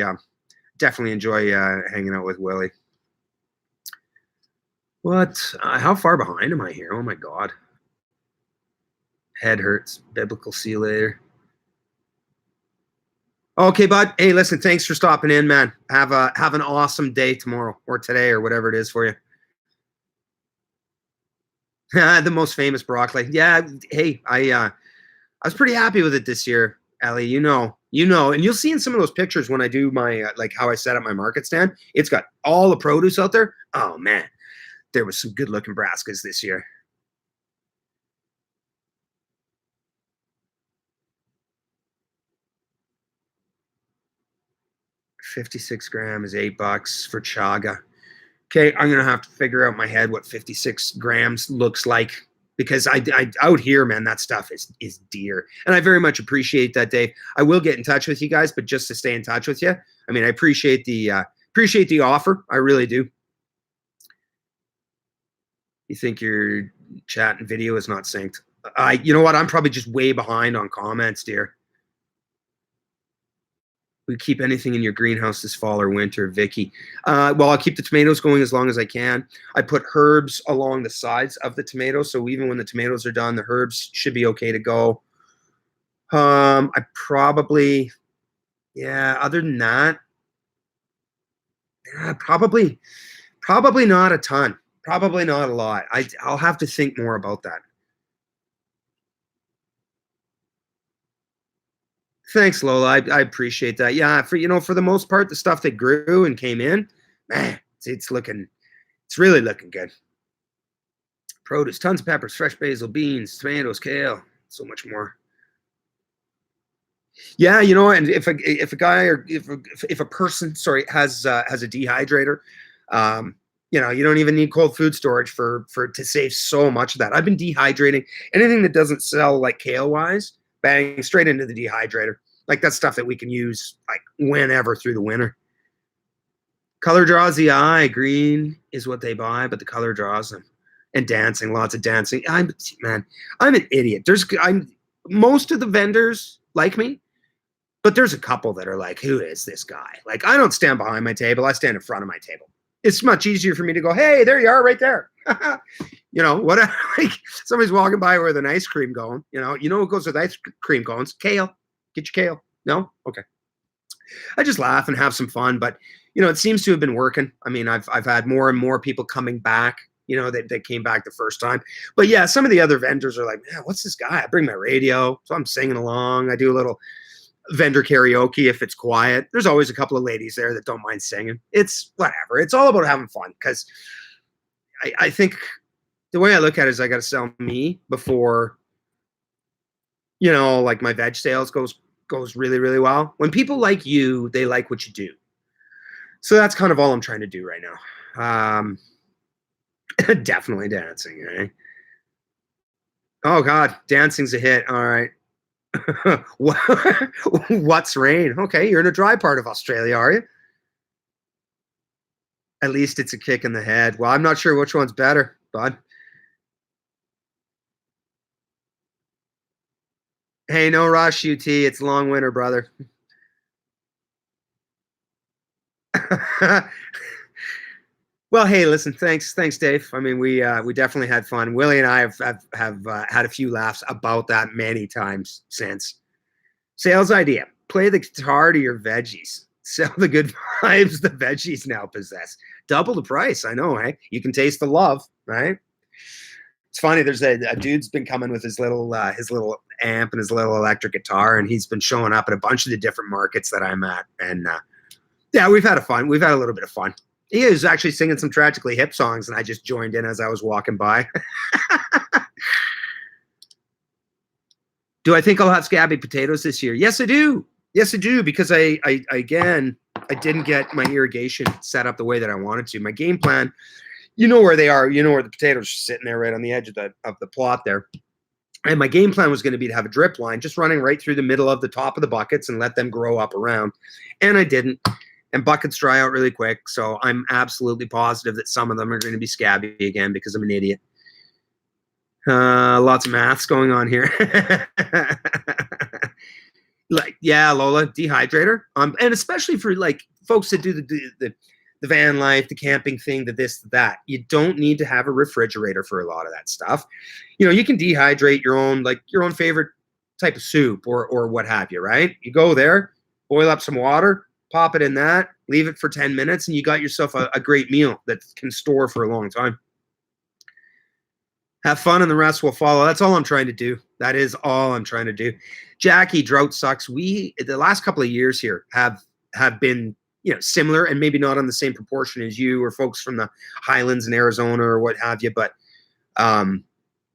hanging out with Willie. What? How far behind am I here? Oh my god, head hurts. Biblical. See you later. Okay, bud. Hey, listen. Thanks for stopping in, man. Have an awesome day tomorrow or today or whatever it is for you. The most famous broccoli. Yeah. Hey, I was pretty happy with it this year, Ellie. And you'll see in some of those pictures when I do my like how I set up my market stand. It's got all the produce out there. Oh man, there was some good looking brassicas this year. 56 gram is $8 for chaga. Okay, I'm gonna have to figure out in my head what 56 grams looks like because I out here, man, that stuff is dear, and I very much appreciate that, Dave. I will get in touch with you guys, but just to stay in touch with you, I mean, I appreciate the offer. I really do. You think your chat and video is not synced? You know what? I'm probably just way behind on comments, dear. We keep anything in your greenhouse this fall or winter, Vicky? Well, I'll keep the tomatoes going as long as I can. I put herbs along the sides of the tomatoes, so even when the tomatoes are done, the herbs should be okay to go. I probably, yeah. Other than that, probably not a ton. Probably not a lot. I'll have to think more about that. Thanks, Lola. I appreciate that. Yeah, for the most part, the stuff that grew and came in, man, it's really looking good. Produce, tons of peppers, fresh basil, beans, tomatoes, kale, so much more. Yeah, and if a guy or if a person, sorry, has a dehydrator, um, you don't even need cold food storage for to save so much of that. I've been dehydrating anything that doesn't sell like kale wise, bang straight into the dehydrator. Like that's stuff that we can use like whenever through the winter. Color draws the eye. Green is what they buy, but the color draws them. And dancing, lots of dancing. I'm an idiot. I'm most of the vendors like me, but there's a couple that are like, who is this guy? Like, I don't stand behind my table. I stand in front of my table. It's much easier for me to go, hey, there you are, right there. What? Like somebody's walking by with an ice cream going. What goes with ice cream cones? Kale. Get your kale. No, okay. I just laugh and have some fun, but it seems to have been working. I mean, I've had more and more people coming back. That came back the first time. But yeah, some of the other vendors are like, man, what's this guy? I bring my radio, so I'm singing along. I do a little vendor karaoke if it's quiet. There's always a couple of ladies there that don't mind singing. It's whatever. It's all about having fun because I think the way I look at it is I got to sell me before, like my veg sales goes really, really well. When people like you, they like what you do. So that's kind of all I'm trying to do right now. Definitely dancing, right? Oh God, dancing's a hit. All right. What's rain? Okay, you're in a dry part of Australia, are you? At least it's a kick in the head. Well, I'm not sure which one's better, bud. Hey, no rush, UT. It's long winter, brother. Well, hey, listen, thanks, Dave. I mean, we definitely had fun. Willie and I have had a few laughs about that many times since. Sales idea: play the guitar to your veggies. Sell the good vibes the veggies now possess. Double the price. I know, hey? You can taste the love, right? It's funny. There's a dude's been coming with his little amp and his little electric guitar, and he's been showing up at a bunch of the different markets that I'm at. And yeah, we've had a fun. We've had a little bit of fun. He was actually singing some Tragically Hip songs, and I just joined in as I was walking by. Do I think I'll have scabby potatoes this year? Yes, I do. Yes, I do, because I didn't get my irrigation set up the way that I wanted to. My game plan, you know where they are. You know where the potatoes are sitting there right on the edge of the plot there. And my game plan was going to be to have a drip line just running right through the middle of the top of the buckets and let them grow up around. And I didn't. And buckets dry out really quick. So I'm absolutely positive that some of them are going to be scabby again because I'm an idiot. Lots of maths going on here. Like, yeah, Lola, dehydrator. And especially for like folks that do the van life, the camping thing, the this, that. You don't need to have a refrigerator for a lot of that stuff. You know, you can dehydrate your own favorite type of soup or what have you, right? You go there, boil up some water, pop it in that, leave it for 10 minutes, and you got yourself a great meal that can store for a long time. Have fun and the rest will follow. That's all I'm trying to do. That is all I'm trying to do. Jackie, drought sucks. We, the last couple of years here, have been, you know, similar and maybe not on the same proportion as you or folks from the highlands in Arizona or what have you, but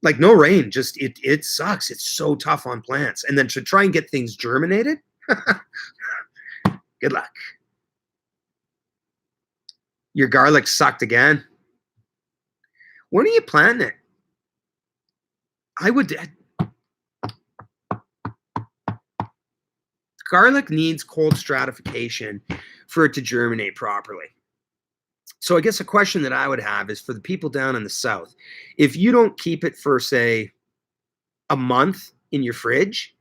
like no rain, just it sucks. It's so tough on plants. And then to try and get things germinated, good luck. Your garlic sucked again. When are you planting it? I would. Garlic needs cold stratification for it to germinate properly. So I guess a question that I would have is for the people down in the south, if you don't keep it for, say, a month in your fridge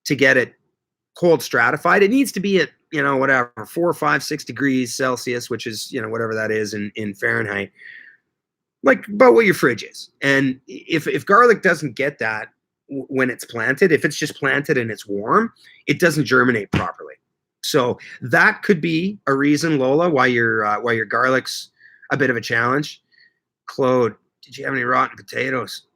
to get it cold stratified, it needs to be at, you know, whatever, 4, 5, 6 degrees Celsius, which is, you know, whatever that is in Fahrenheit, like about what your fridge is. And if garlic doesn't get that when it's planted, if it's just planted and it's warm, it doesn't germinate properly. So that could be a reason, Lola, why your garlic's a bit of a challenge. Claude, did you have any rotten potatoes?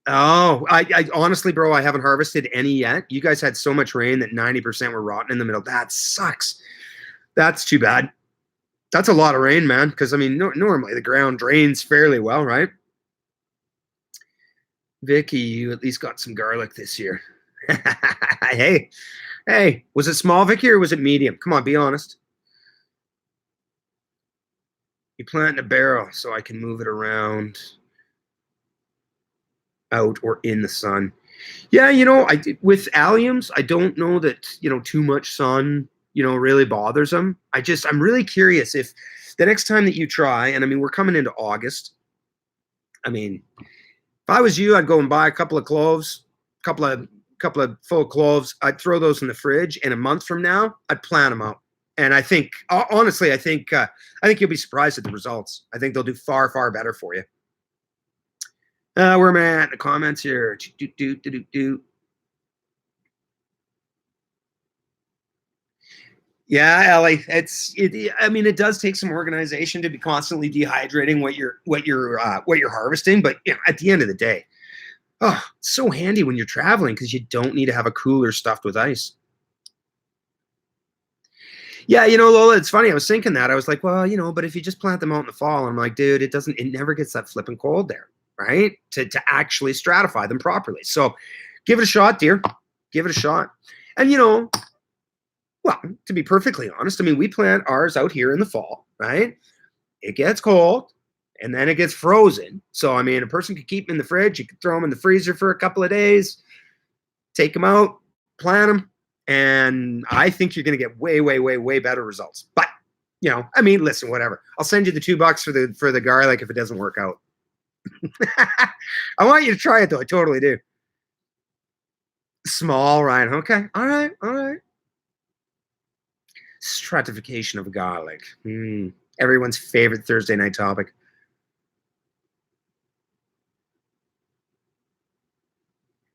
Oh, I honestly, bro, I haven't harvested any yet. You guys had so much rain that 90% were rotten in the middle. That sucks. That's too bad. That's a lot of rain, man, because, I mean, normally the ground drains fairly well, right? Vicky, you at least got some garlic this year. Hey, was it small, Vicky, or was it medium? Come on, be honest. You plant in a barrel so I can move it around, out or in the sun. Yeah, you know, with alliums, I don't know that, you know, too much sun, you know, really bothers them. I'm really curious if the next time that you try, and I mean, we're coming into August. I mean, if I was you, I'd go and buy a couple of cloves, couple of full cloves. I'd throw those in the fridge, and a month from now, I'd plant them out. And I think, honestly, I think you'll be surprised at the results. I think they'll do far, far better for you. Where am I at in the comments here? Yeah, Ellie, I mean, it does take some organization to be constantly dehydrating what you're harvesting. But you know, at the end of the day, oh, it's so handy when you're traveling because you don't need to have a cooler stuffed with ice. Yeah, you know, Lola, it's funny. I was thinking that. I was like, well, you know, but if you just plant them out in the fall, and I'm like, dude, it never gets that flipping cold there, right? To actually stratify them properly. So give it a shot, dear. Give it a shot. And, you know, well, to be perfectly honest, I mean, we plant ours out here in the fall, right? It gets cold and then it gets frozen. So, I mean, a person could keep them in the fridge. You could throw them in the freezer for a couple of days, take them out, plant them. And I think you're going to get way, way, way, way better results. But, you know, I mean, listen, whatever. I'll send you the $2 for the garlic if it doesn't work out. I want you to try it, though. I totally do. Small, Ryan. Okay. All right. Stratification of garlic. Everyone's favorite Thursday night topic.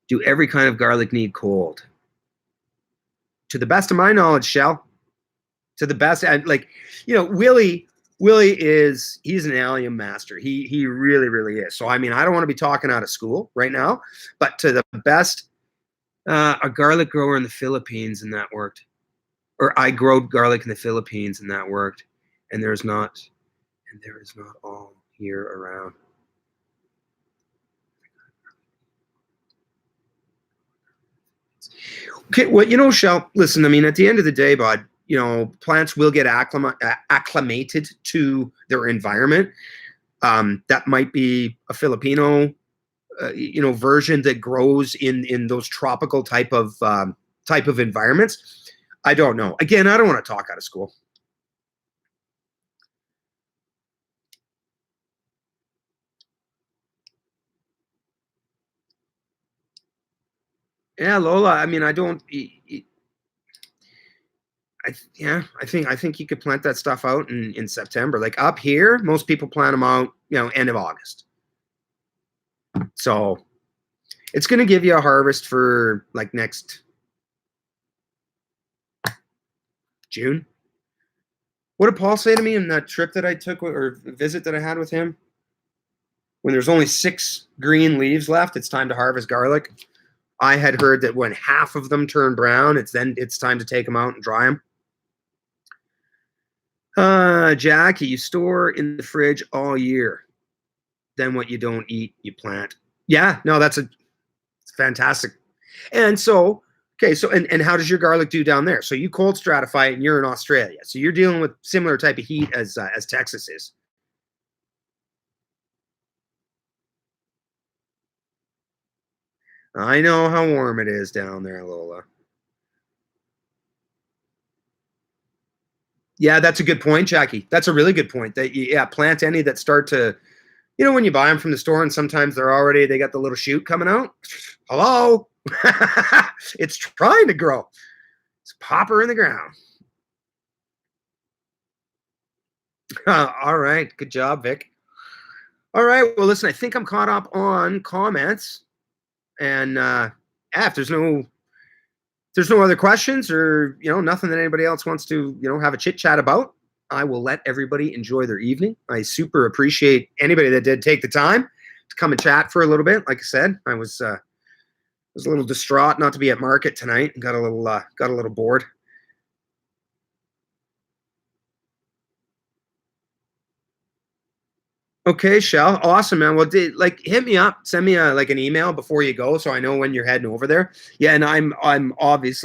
Do every kind of garlic need cold? To the best of my knowledge, Shell. To the best, and like, Willie he's an allium master. He really, really is. So I mean, I don't want to be talking out of school right now, but to the best, a garlic grower in the Philippines, and that worked. Or I grow garlic in the Philippines, and that worked. And there is not all year around. Okay, well, Shell, listen, I mean, at the end of the day, bud, plants will get acclimated to their environment. That might be a Filipino, version that grows in those tropical type of environments. I don't know. Again, I don't want to talk out of school. Yeah, Lola. I mean, I don't. I think you could plant that stuff out in September. Like up here, most people plant them out, end of August. So it's going to give you a harvest for like next June. What did Paul say to me in that trip that I took, or visit that I had with him? When there's only 6 green leaves left, it's time to harvest garlic. I had heard that when half of them turn brown, it's time to take them out and dry them. Jackie, you store in the fridge all year. Then what you don't eat, you plant. Yeah, no, it's fantastic. And so, okay, so and how does your garlic do down there? So you cold stratify it, and you're in Australia. So you're dealing with similar type of heat as Texas is. I know how warm it is down there, Lola. Yeah, that's a good point, Jackie. That's a really good point. That plant any that start to, when you buy them from the store, and sometimes they got the little shoot coming out. Hello, it's trying to grow. It's popper in the ground. All right, good job, Vic. All right, well, listen, I think I'm caught up on comments, and if there's no other questions, or nothing that anybody else wants to have a chit chat about, I will let everybody enjoy their evening. I super appreciate anybody that did take the time to come and chat for a little bit. Like I said, I was a little distraught not to be at market tonight, and got a little bored. Okay, Shell. Awesome, man. Well, hit me up, send me an email before you go, so I know when you're heading over there. Yeah, and I'm always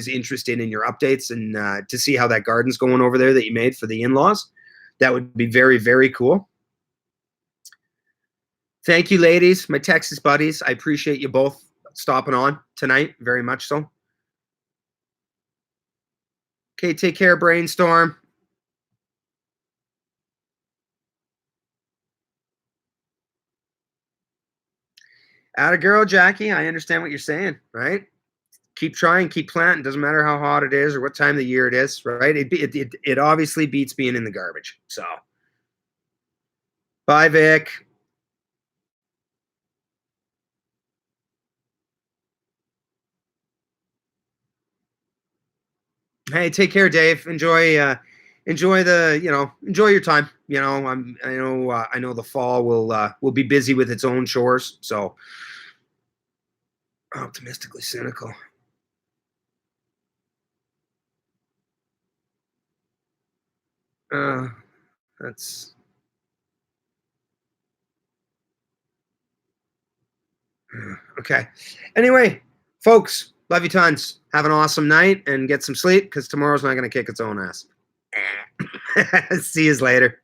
interested in your updates, and to see how that garden's going over there that you made for the in-laws. That would be very, very cool. Thank you, ladies, my Texas buddies. I appreciate you both stopping on tonight, very much so. Okay, take care, Brainstorm. Atta girl, Jackie. I understand what you're saying, right? Keep trying, keep planting. Doesn't matter how hot it is or what time of the year it is, right? It obviously beats being in the garbage. So, bye, Vic. Hey, take care, Dave. Enjoy enjoy your time. I know the fall will be busy with its own chores. So, optimistically cynical. That's okay. Anyway, folks, love you tons. Have an awesome night and get some sleep, because tomorrow's not going to kick its own ass. See you later.